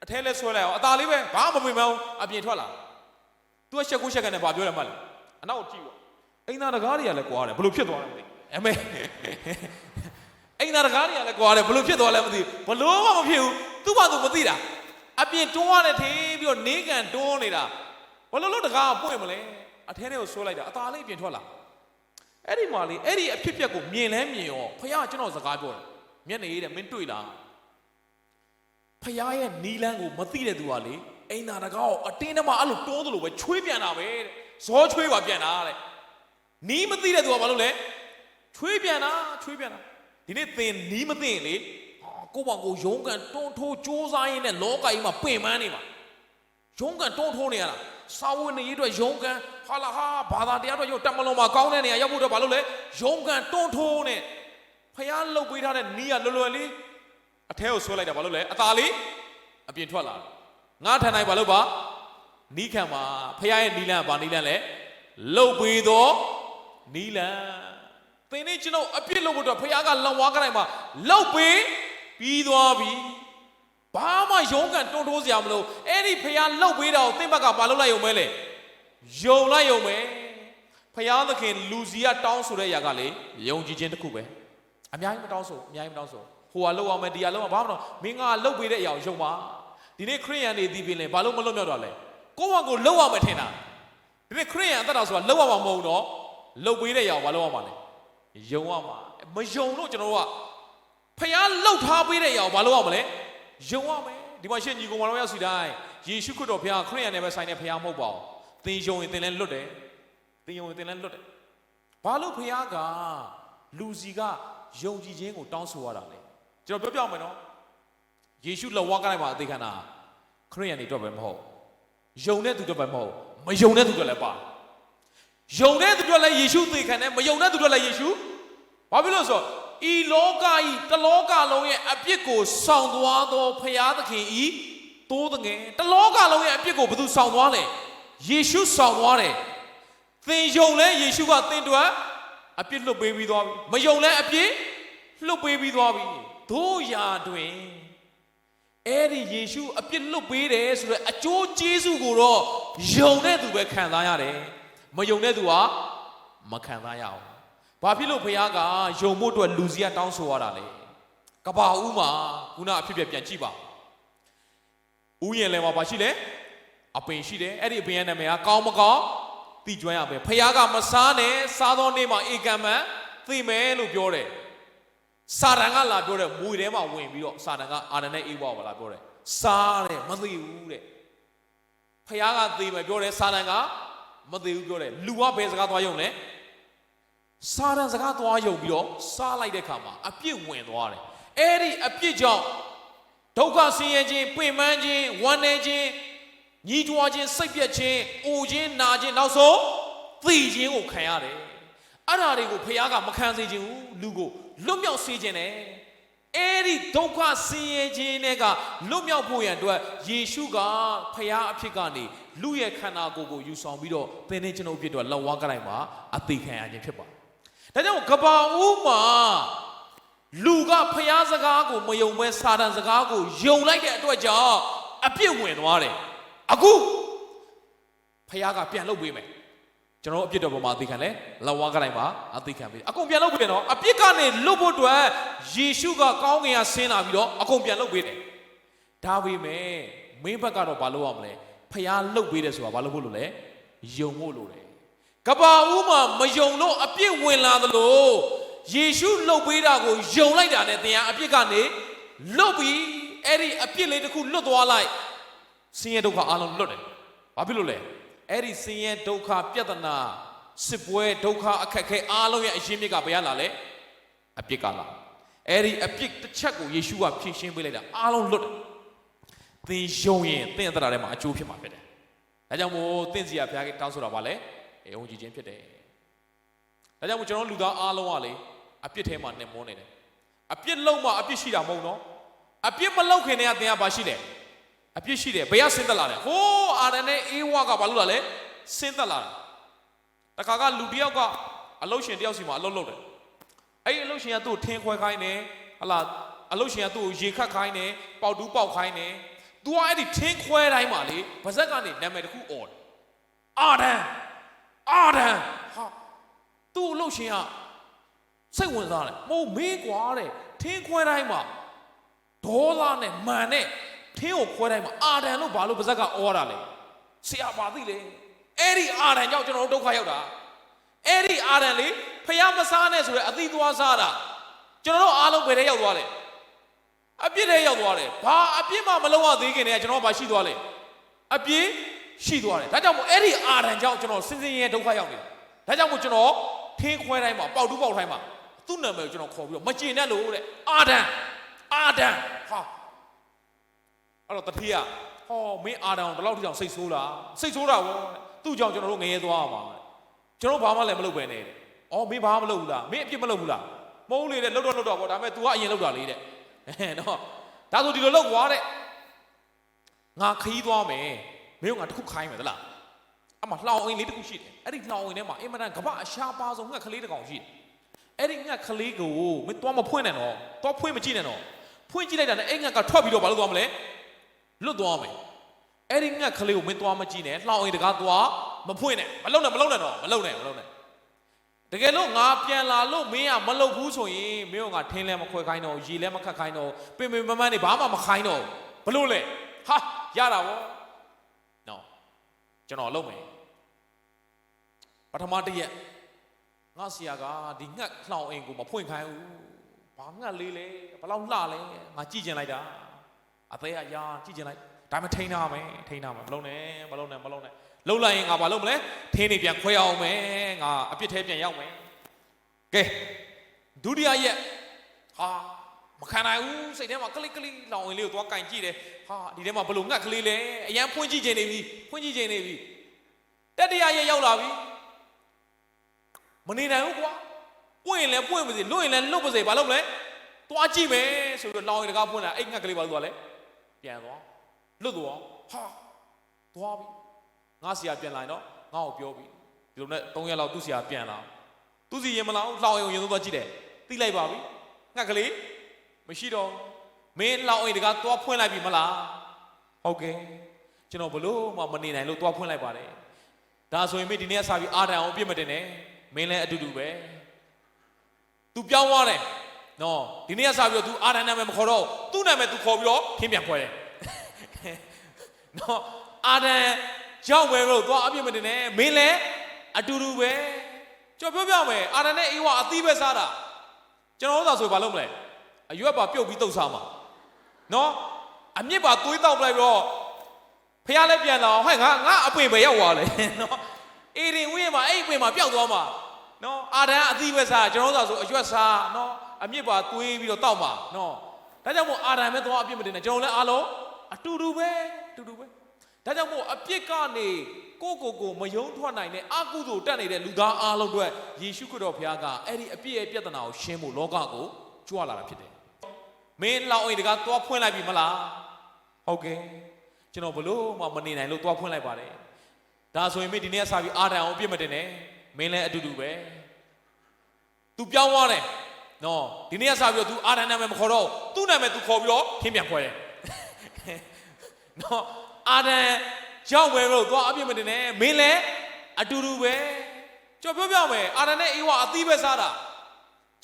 အထဲလဲဆွဲလိုက်အောင်အသာလေးပဲဘာမှမပင်မအောင်အပြင်ထွက်လာ तू ရှက်ကူးရှက်ကန်နဲ့ဘာပြောရမှလဲအနောက်ကြည့်ပေါ့အိမ်သားတကားတွေကလည်းကွာတယ်ဘလို့ဖြစ်သွားလဲမသိအမေအိမ်သားတကားတွေကလည်းကွာတယ်ဘလို့ဖြစ်သွားလဲမသိဘလို့မှမဖြစ်ဘူးသူ့ဘာသူမသိတာအပြင်တွန်းရတဲ့ထေးပြီးတော့နေကန်တွန်းနေတာဘလို့လို့တကားပွင့်မလဲအထဲထဲကိုဆွဲလိုက်တာအသာလေးပြင်ထွက်လာအဲ့ဒီမှာလေအဲ့ဒီအဖြစ်ပြက်ကိုမြင်လဲမြင်ရောဖခင်ကျွန်တော်စကားပြောတယ်မျက်နေရတဲ့မင်းတွေ့လား ဖယားရဲ့နီလန်းကိုမသိတဲ့သူကလေအိမ်သာတကားကိုအတင်းထဲမှာအဲ့လိုတွန်းသလိုပဲချွေးပြန်တာပဲတဲ့ဇောချွေးပါပြန်တာတဲ့နီးမသိတဲ့သူကဘာလို့လဲချွေးပြန်တာဒီနေ့သင်နီးမသိရင်လေကိုယ့်ဘောင်ကိုရုံးကန်တွန်းထိုးကြိုးစားရင်းနဲ့လောကကြီးမှာပင်ပန်းနေမှာရုံးကန်တွန်းထိုးနေရတာစာဝတ်နေရေးအတွက်ရုံးကန်ဟာလာဟာဘာသာတရားအတွက်ရုပ်တက်မလုံးမှာကောင်းတဲ့နေရာရောက်ဖို့အတွက်ဘာလို့လဲရုံးကန်တွန်းထိုးနေဖယားလှုပ်ပေးထားတဲ့နီးကလွယ်လေးအထဲကိုဆွဲလိုက်တာဘာလို့လဲအသာလေးအပြင်ထွက်လာတယ်ငါထန်တိုင်းဘာလို့ပါနီးခံမှာဖယားရဲ့နီးလန်းကဘာနီးလန်းလဲလှုပ်ပေးတော့နီးလန်းသင်နေ့ကျွန်တော်အပြစ်လုပ်ဖို့အတွက်ဖယားကလောင်ဝါးကတိုင်းမှာလှုပ်ပေးပြီးသွားပြီဘာမှရုံးကန်တွန်းထိုးစရာမလိုအဲ့ဒီဖယားလှုပ်ပေးတာကိုသင်ဘက်ကဘာလုပ်လိုက်ရုံပဲလေယုံလိုက်ရုံပဲဖယားသခင်လူစီကတောင်းဆိုတဲ့ຢာကလေယုံကြည်ခြင်းတစ်ခုပဲအများကြီးမတောင်းဆိုဟိုကလှုပ်အောင်မယ်ဒီကလှုပ်အောင်ဘာမှမတော့မင်းကလှုပ်ပေးတဲ့အရာကိုယုံပါဒီနေ့ခရိယန်တွေဒီပြင်လေဘာလို့မလွတ်မြောက်တော့လဲကိုယ့်ဘက်ကိုလှုပ်အောင်မယ်ထင်တာဒီနေ့ခရိယန်အသက်တော်ဆိုတာလှုပ်အောင်မဟုတ်တော့လှုပ်ပေးတဲ့အရာကိုဘာလုပ်အောင်ပါလဲယုံအောင်ပါမယုံလို့ကျွန်တော်တို့ကဖယားလှုပ်ထားပေးတဲ့အရာကိုဘာလုပ်အောင်မလဲယုံအောင်မယ်ဒီမှာရှင်းညီကောင်မတော်ရောက်စီတိုင်းယေရှုခရစ်တော်ဖယားခရိယန်နဲ့ပဲဆိုင်တဲ့ဖယားမဟုတ်ပါဘူးသင်ယုံရင်သင်လည်းလွတ်တယ်သင်ယုံရင်သင်လည်းလွတ်တယ်ဘာလို့ဖယားကလူစီကယုံကြည်ခြင်းကိုတောင်းဆိုရတာလဲကျွန်တော်ပြောပြမယ်နော်ယေရှုလက်ဝါးကိုင်းမှာအသေးခံတာခရိယန်တွေတော့ပဲမဟုတ်ယုံတဲ့သူတော့ပဲမဟုတ်မယုံတဲ့သူတော့လည်းပါယုံတဲ့သူတော့လည်းယေရှုသေခံတယ်မယုံတဲ့သူတော့လည်းယေရှုဘာဖြစ်လို့ဆိုဤလောကဤတလောကလုံးရဲ့အပြစ်ကိုဆောင်သွားသောဖယားသခင်ဤတိုးတငယ်တလောကလုံးရဲ့အပြစ်ကိုဘယ်သူဆောင်သွားလဲယေရှုဆောင်သွားတယ်သင်ယုံလဲယေရှုကသင်တို့အပြစ်လွတ်ပေးပြီးသွားပြီမယုံလဲအပြစ်လွတ်ပေးပြီးသွားပြီတို့ရာတွင်အဲ့ဒီယေရှုအပြစ်လွတ်ပေးတယ်ဆိုတော့အကျိုးကျေးဇူးကိုတော့ယုံတဲ့သူပဲခံစားရတယ်မယုံတဲ့သူကမခံစားရအောင်ဘာဖြစ်လို့ဘုရားကယုံဖို့အတွက်လူစီကတောင်းဆိုရတာလဲကဘာဦးမှာခုနအဖြစ်ပြပြန်ကြည့်ပါဦးရင်လည်းမှာပါရှိလဲအပင်ရှိတယ်အဲ့ဒီအပင်ရဲ့နာမည်ကကောင်းမကောင်းသိကျွမ်းရမယ်ဘုရားကမစားနဲ့စားသောနေ့မှာဧကံမန်သိမယ်လို့ပြောတယ်စာတန်ကလာပြောတယ်မွေထဲမှာဝင်ပြီးတော့စာတန်ကအာရနဲ့အေးဝါကိုလာပြောတယ်စားတယ်မသိဘူးတဲ့ဖယားကသိမယ်ပြောတယ်စာတန်ကမသိဘူးပြောတယ်လူကဘယ်စကားသွားယုံလဲစာတန်စကားသွားယုံပြီးတော့စားလိုက်တဲ့ခါမှာအပြစ်ဝင်သွားတယ်အဲ့ဒီအပြစ်ကြောင့်ဒုက္ခဆင်းရဲခြင်းပင်ပန်းခြင်းဝမ်းနည်းခြင်းညီးတွားခြင်းစိတ်ပြတ်ခြင်းအိုခြင်းနာခြင်းနောက်ဆုံးသိခြင်းကိုခံရတယ်အဲ့ဒါတွေကိုဖယားကမခံစေခြင်းဘူးလူကိုလွတ်မြောက်စေခြင်းနဲ့အဲ့ဒီဒုက္ခဆင်းရဲခြင်းတွေကလွတ်မြောက်ဖို့ရန်အတွက်ယေရှုကဖယားအဖြစ်ကနေလူရဲ့ခန္ဓာကိုယ်ကိုယူဆောင်ပြီးတော့သင်နဲ့ကျွန်တော်အဖြစ်တော့လက်ဝါးကတိုင်းမှာအသေးခံရခြင်းဖြစ်ပါတယ်ဒါကြောင့်ကဘာဦးမှာလူကဖယားစကားကိုမယုံမဲစာတန်စကားကိုယုံလိုက်တဲ့အတွက်ကြောင့်အပြစ်ဝင်သွားတယ်အခုဖယားကပြန်လုပ်ပေးမယ်ကျွန်တော်အပြစ်တော်ပေါ်မှာအသေးခံလဲလက်ဝါးကတိုင်းမှာအသေးခံပေးအကုန်ပြန်လုပ်ပေးတယ်နော်အပြစ်ကနေလွတ်ဖို့အတွက်ယေရှုကကောင်းကင်ကဆင်းလာပြီးတော့အကုန်ပြန်လုပ်ပေးတယ်ဒါပေမဲ့မင်းဘက်ကတော့ဘာလုပ်ရမလဲဖယားလုပ်ပေးတယ်ဆိုတာဘာလုပ်ဖို့လို့လဲယုံဖို့လို့လေကဘာဦးမှာမယုံလို့အပြစ်ဝင်လာသလိုယေရှုလုပ်ပေးတာကိုယုံလိုက်တာနဲ့သင်ကအပြစ်ကနေလွတ်ပြီးအဲ့ဒီအပြစ်လေးတစ်ခုလွတ်သွားလိုက်ဆင်းရဲဒုက္ခအလုံးလွတ်တယ်ဘာဖြစ်လို့လဲအဲ့ဒီဆင်းရဲဒုက္ခပြဿနာစစ်ပွဲဒုက္ခအခက်ခဲအားလုံးရဲ့အရင်းမြစ်ကဘယ်ကလာလဲအပြစ်ကလာအဲ့ဒီအပြစ်တစ်ချက်ကိုယေရှုကဖြေရှင်းပေးလိုက်တာအားလုံးလွတ်တယ်သင်ယုံရင်သင်အသက်တာထဲမှာအကျိုးဖြစ်မှာဖြစ်တယ်ဒါကြောင့်မို့သင်စီရဘုရားကတောင်းဆိုတာပါလေယုံကြည်ခြင်းဖြစ်တယ်ဒါကြောင့်မို့ကျွန်တော်လူသားအားလုံးကလေအပြစ်ထဲမှာနှင်မွန်းနေတယ်အပြစ်လုံးမှအပြစ်ရှိတာမဟုတ်နော်အပြစ်မလုပ်ခင်တည်းကသင်ကဘာရှိတယ်အပြစ်ရှိတယ်ဘယ်ကဆင်းသက်လာတယ်ဟိုးအာရနဲ့အေးဝါကဘာလို့လာလဲဆင်းသက်လာတယ်တခါကလူတယောက်ကအလုရှင်တယောက်စီမှာအလုလုပ်တယ်အဲ့ဒီအလုရှင်ကသူ့ကိုထင်းခွဲခိုင်းတယ်ဟလာအလုရှင်ကသူ့ကိုရေခတ်ခိုင်းတယ်ပေါက်တူးပေါက်ခိုင်းတယ်သူကအဲ့ဒီထင်းခွဲတိုင်းမှာလေဗဇက်ကနေနာမည်တစ်ခုអော်တယ်အာဒန်ဟာသူ့အလုရှင်ကစိတ်ဝင်စားတယ်မဟုတ်မေးကွာတဲ့ထင်းခွဲတိုင်းမှာဒေါသနဲ့မာန်နဲ့ထင်းကိုခွဲတိုင်းမှာအာဒန်လို့ဘာလို့ဗဇက်ကအော်တာလဲဆရာပါသိလေအဲ့ဒီအာဒန်ကြောင့်ကျွန်တော်တို့ဒုက္ခရောက်တာအဲ့ဒီအာဒန်လေဖယားမစားနဲ့ဆိုရဲအသီးသွားစားတာကျွန်တော်တို့အားလုံးဘယ်ထဲရောက်သွားလဲ အပြစ်တွေရောက်သွားတယ်ဘာအပြစ်မှမလုပ်ရသေးခင်တည်းကကျွန်တော်ဘာရှိသွားလဲအပြစ်ရှိသွားတယ်ဒါကြောင့်မို့အဲ့ဒီအာရန်ကြောင့်ကျွန်တော်စင်စင်ရဲဒုက္ခရောက်နေတယ်ဒါကြောင့်မို့ကျွန်တော်ထင်းခွဲတိုင်းမှာပေါက်တူးပေါက်တိုင်းမှာသူ့နာမည်ကိုကျွန်တော်ခေါ်ပြီးတော့မကျေနပ်လို့တဲ့အာဒံဟာအဲ့တော့တတိယဟောမင်းအာဒံဘယ်လောက်ထိအောင်စိတ်ဆိုးတာဗောသူ့ကြောင့်ကျွန်တော်တို့ငရဲသွားမှာကျွန်တော်ဘာမှလည်းမလုပ်ပဲနဲ့အော်မင်းဘာမှမလုပ်ဘူးလားမင်းအပြစ်မလုပ်ဘူးလားမဟုတ်လေတဲ့လှုပ်တော့ဗောဒါပေမဲ့ तू ကအရင်လှုပ်တာလေးတဲ့နော်ဒါဆိုဒီလိုလှုပ်သွားတဲ့ငါခီးသွားမယ်မင်းကငါတစ်ခုခိုင်းမယ်သလားအမှလှောင်အိမ်လေးတစ်ခုရှိတယ်အဲ့ဒီလှောင်အိမ်ထဲမှာအင်မတန်ကပအရှားပါဆုံးငှက်ကလေးတစ်ကောင်ရှိတယ်အဲ့ဒီငှက်ကလေးကိုမင်းသွားမဖွင့်နဲ့တော့သွားဖွင့်မကြည့်နဲ့တော့ဖွင့်ကြည့်လိုက်တာနဲ့အဲ့ငှက်ကထွက်ပြီးတော့ဘာလို့သွားမလဲလွတ်သွားမယ်အဲ့ဒီငှက်ကလေးကိုမင်းသွားမကြည့်နဲ့လှောင်အိမ်တကားသွားမဖွင့်နဲ့မလုံနဲ့တော့မလုံနဲ့တကယ်လို့ငါပြန်လာလို့မင်းကမလုံဘူးဆိုရင်မင်းကငါထင်းလဲမခွဲခိုင်းတော့ရေလဲမခတ်ခိုင်းတော့ပင်မန်းနေဘာမှမခိုင်းတော့ဘလို့လဲဟာရတာဗောနော်ကျွန်တော်လုပ်မယ်ပထမတစ်ရက်ငါဆရာကဒီငှက်လှောင်အိမ်ကိုမဖွင့်ခိုင်းဘူးဘာငှက်လေးလဲဘလောက်လှလဲငါကြည့်ကျင်လိုက်တာအသေးအရာကြည့်ကျင်လိုက်ဒါမှထိန်းထားမယ်မလုံးနဲ့လှုပ်လိုက်ရင်ငါဘာလုပ်မလဲထင်းနေပြန်ခွဲအောင်မယ်ငါအပြစ်ထဲပြန်ရောက်မယ်ကဲဒုတိယရက်ဟာမခံနိုင်ဘူးစိတ်ထဲမှာကလိလောင်ဝင်လေးကိုသွားကင်ကြည့်တယ်ဟာဒီထဲမှာဘလို့ငှက်ကလေးလဲအရန်ဖွင့်ကြည့်ခြင်းနေပြီတတိယရက်ရောက်လာပြီမနေနိုင်ဘူးကွာပွင့်ရင်လည်းပွင့်ပါစေလွတ်ရင်လည်းလွတ်ပါစေဘာလုပ်မလဲသွားကြည့်မယ်ဆိုပြီးလောင်ရင်တကားဖွင့်လာအဲ့ငှက်ကလေးဘာလို့သွားလဲပြန်သွားလွတ်သွားဟာသွားပြီငါဆရာပြန်လာတော့ငါ့ကိုပြောပြီဒီလိုနဲ့3ရက်လောက်သူ့ဆရာပြန်လာသူ့စီရင်မလာလှောင်ရင်ရင်သွားကြည့်တယ်သိလိုက်ပါပြီငှက်ကလေးမရှိတော့မင်းလှောင်အိမ်တကားသွားဖွင့်လိုက်ပြီမလားဟုတ်ကဲ့ကျွန်တော်ဘလို့မှမနေနိုင်လို့သွားဖွင့်လိုက်ပါတယ်ဒါဆိုရင်မင်းဒီနေ့စပြီးအာဒံအောင်ပြစ်မတင်နဲ့မင်းလည်းအတူတူပဲ तू ပြောင်းသွားတယ်နော်ဒီနေ့စပြီးတော့ तू အာဒံနာမည်မခေါ်တော့သူ့နာမည် तू ခေါ်ပြီးတော့ခင်းပြန်ခွဲတယ်နော်အာဒံကြောက်ပဲလို့သွားအပြစ်မတင်နဲ့မင်းလည်းအတူတူပဲကြော်ပြောမယ်အာဒံနဲ့အေးဝါအသီးပဲစားတာကျွန်တော်တို့သာဆိုဘာလုပ်မလဲအရွက်ပါပြုတ်ပြီးတုတ်စားမှာနော်အမြစ်ပါသွေးတောက်လိုက်တော့ဖះလည်းပြန်လာအောင်ဟဲ့ငါအပွင့်ပဲရောက်သွားလေနော်အေးရင်ဝင်းမှာအဲ့အပွင့်မှာပျောက်သွားမှာနော်အာဒံအသီးပဲစားကျွန်တော်တို့သာဆိုအရွက်စားနော်အမြစ်ပါသွေးပြီးတော့တောက်မှာနော်ဒါကြောင့်မို့အာဒံပဲသွားအပြစ်မတင်နဲ့ကျွန်တော်လည်းအားလုံးအတူတူပဲဒါကြောင့်မို့အပြစ်ကနေကိုမယုံထွက်နိုင်တဲ့အကုသိုလ်တက်နေတဲ့လူသားအားလုံးအတွက်ယေရှုခရစ်တော်ဘုရားကအဲ့ဒီအပြစ်ရဲ့ပြဿနာကိုရှင်းဖို့လောကကိုကြွလာတာဖြစ်တယ်မင်းလောင်အိမ်တကားသွားဖွင့်လိုက်ပြီမလားဟုတ်ကဲ့ကျွန်တော်ဘလို့မှမနေနိုင်လို့သွားဖွင့်လိုက်ပါတယ်ဒါဆိုရင်မင်းဒီနေ့စပြီးအာဒံအောင်ပြစ်မတင်နဲ့မင်းလည်းအတူတူပဲ तू ပြောင်းသွားတယ်နော်ဒီနေ့စပြီးတော့ तू အာဒံနာမည်မခေါ်တော့သူ့နာမည် तू ခေါ်ပြီးတော့ခင်းပြန်ခွဲတယ်နော်အာဒံရောက်ပဲလို့သွားအပြစ်မတင်နဲ့မင်းလည်းအတူတူပဲကြော်ပြောမယ်အာဒံနဲ့အေးဝါအသီးပဲစားတာ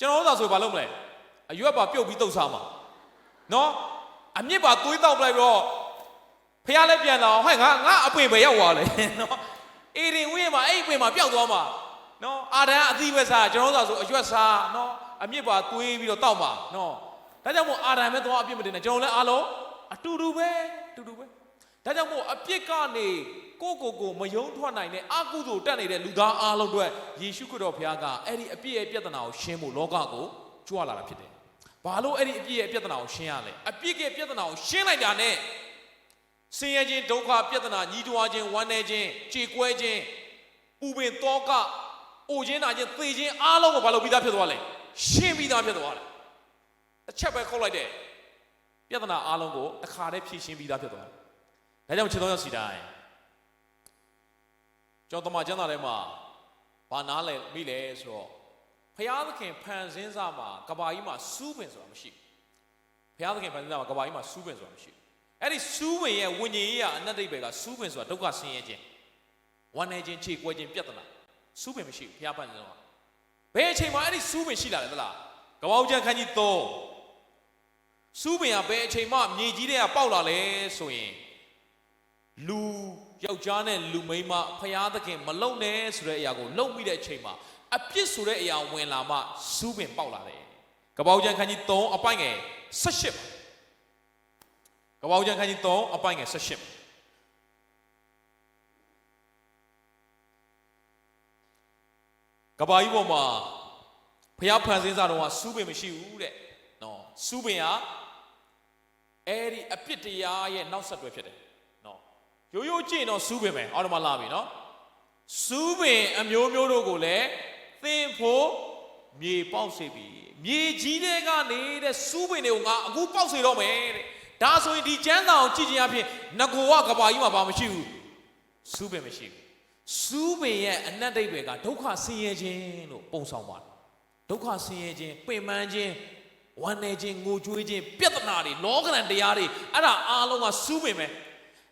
ကျွန်တော်တို့သာဆိုဘာလုပ်မလဲအရွက်ပါပြုတ်ပြီးတုတ်စားမှာနော်အမြစ်ပါသွေးတောက်လိုက်တော့ဖះလည်းပြန်လာအောင်ဟဲ့ငါအပွင့်ပဲရောက်သွားလေနော်အေးရင်ဝင်းမှာအဲ့အပွင့်မှာပျောက်သွားမှာနော်အာဒံအသီးပဲစားကျွန်တော်တို့သာဆိုအရွက်စားနော်အမြစ်ပါသွေးပြီးတော့တောက်မှာနော်ဒါကြောင့်မို့အာဒံပဲသွားအပြစ်မတင်နဲ့ကျွန်တော်လည်းအားလုံးအတူတူပဲဒါကြောင့်မို့အပြစ်ကနေကိုမယုံထွက်နိုင်တဲ့အကုသိုလ်တက်နေတဲ့လူသားအားလုံးအတွက်ယေရှုခရစ်တော်ဘုရားကအဲ့ဒီအပြစ်ရဲ့ပြဿနာကိုရှင်းဖို့လောကကိုကြွလာတာဖြစ်တယ်။ဘာလို့အဲ့ဒီအပြစ်ရဲ့ပြဿနာကိုရှင်းရလဲ။အပြစ်ရဲ့ပြဿနာကိုရှင်းလိုက်တာနဲ့ဆင်းရဲခြင်းဒုက္ခပြဿနာညီးတွားခြင်းဝမ်းနည်းခြင်းကြေကွဲခြင်းပူပင်တောကအိုခြင်းနာခြင်းသေခြင်းအားလုံးကိုဘာလို့ပြီးသားဖြစ်သွားလဲ။ရှင်းပြီးသားဖြစ်သွားတယ်။တစ်ချက်ပဲခုတ်လိုက်တဲ့ပြဿနာအားလုံးကိုတစ်ခါတည်းဖြေရှင်းပြီးသားဖြစ်သွားတယ်။ဒါကြောင့်ခြေတော်ရစီတိုင်းကျောင်းသမားကျမ်းစာထဲမှာဘာနားလဲမိလဲဆိုတော့ဘုရားသခင်ဖန်ဆင်းစမှာကဘာကြီးမှာစူးပင်ဆိုတာမရှိဘူးဘုရားသခင်ဖန်ဆင်းစမှာကဘာကြီးမှာစူးပင်ဆိုတာမရှိဘူးအဲ့ဒီစူးပင်ရဲ့ဝိညာဉ်ရေးအနတ္တိပဲကစူးပင်ဆိုတာဒုက္ခဆင်းရဲခြင်းဝမ်းနည်းခြင်းခြေကွဲခြင်းပြဿနာစူးပင်မရှိဘူးဘုရားဖန်ဆင်းတော့ဘယ်အချိန်မှာအဲ့ဒီစူးပင်ရှိလာလဲသလားကဘာဦးကျမ်းခန်းကြီး3စူးပင်ကဘယ်အချိန်မှမြေကြီးတွေကပေါက်လာလဲဆိုရင်လူယောက်ျားနဲ့လူမိန်းမဖျားသခင်မလုံနဲ့ဆိုတဲ့အရာကိုလုံပြီးတဲ့အချိန်မှာအပြစ်ဆိုတဲ့အရာဝင်လာမှစူးပင်ပေါက်လာတယ်။ကပ္ပဦးကျမ်းခန်းကြီး3အပိုင်ငယ်18 ဘာဦးကျမ်းခန်းကြီး3အပိုင်းငယ်18ကဘာကြီးပေါ်မှာဖျားဖန်ဆင်းစားတော့ကစူးပင်မရှိဘူးတဲ့နော်စူးပင်ကအဲ့ဒီအပြစ်တရားရဲ့နောက်ဆက်တွဲဖြစ်တယ်နော်ရိုးရိုးကြည့်တော့စူးပင်ပဲအော်ဒီမှာလာပြီနော်စူးပင်အမျိုးမျိုးတို့ကိုလည်းသင်ဖို့မြေပေါက်စေပြီမြေကြီးတွေနေတဲ့စူးပင်တွေကိုငါအခုပေါက်စေတော့မယ်တဲ့ဒါဆိုရင်ဒီကျမ်းစာကိုကြည့်ခြင်းအပြင်ငကိုကကဘာကြီးမှာဘာမရှိဘူးစူးပင်မရှိဘူးစူးပင်ရဲ့အနတ်တိတ်တွေကဒုက္ခဆင်းရဲခြင်းလို့ပုံဆောင်ပါတယ်ဒုက္ခဆင်းရဲခြင်းပင်ပန်းခြင်းဝမ်းနည်းခြင်းငိုကြွေးခြင်းပြဿနာတွေလောကရန်တရားတွေအဲ့ဒါအားလုံးကစူးပင်ပဲ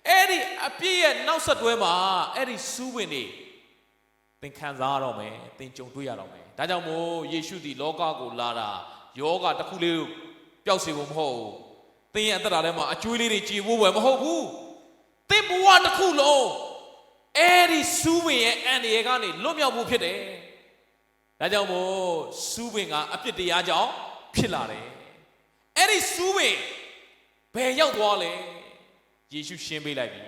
အဲ့ဒီအပြည့်ရဲ့နောက်ဆက်တွဲမှာအဲ့ဒီစူးပင်တွေသင်ခံစားရတော့မယ်သင်ကြုံတွေ့ရတော့မယ်ဒါကြောင့်မို့ယေရှုသည်လောကကိုလာတာယောဂတစ်ခုလေးကိုပျောက်စေဖို့မဟုတ်ဘူးသင်ရဲ့အသက်တာထဲမှာအကျွေးလေးတွေကြည်ဖို့ပဲမဟုတ်ဘူးသင်ဘဝတစ်ခုလုံးအဲ့ဒီစူးပင်ရဲ့အန္တရာယ်ကနေလွတ်မြောက်ဖို့ဖြစ်တယ်ဒါကြောင့်မို့စူးပင်ကအပြစ်တရားကြောင့်ဖြစ်လာတယ်အဲ့ဒီစူးပင်ဘယ်ရောက်သွားလဲယေရှုရှင်းပေးလိုက်ပြီ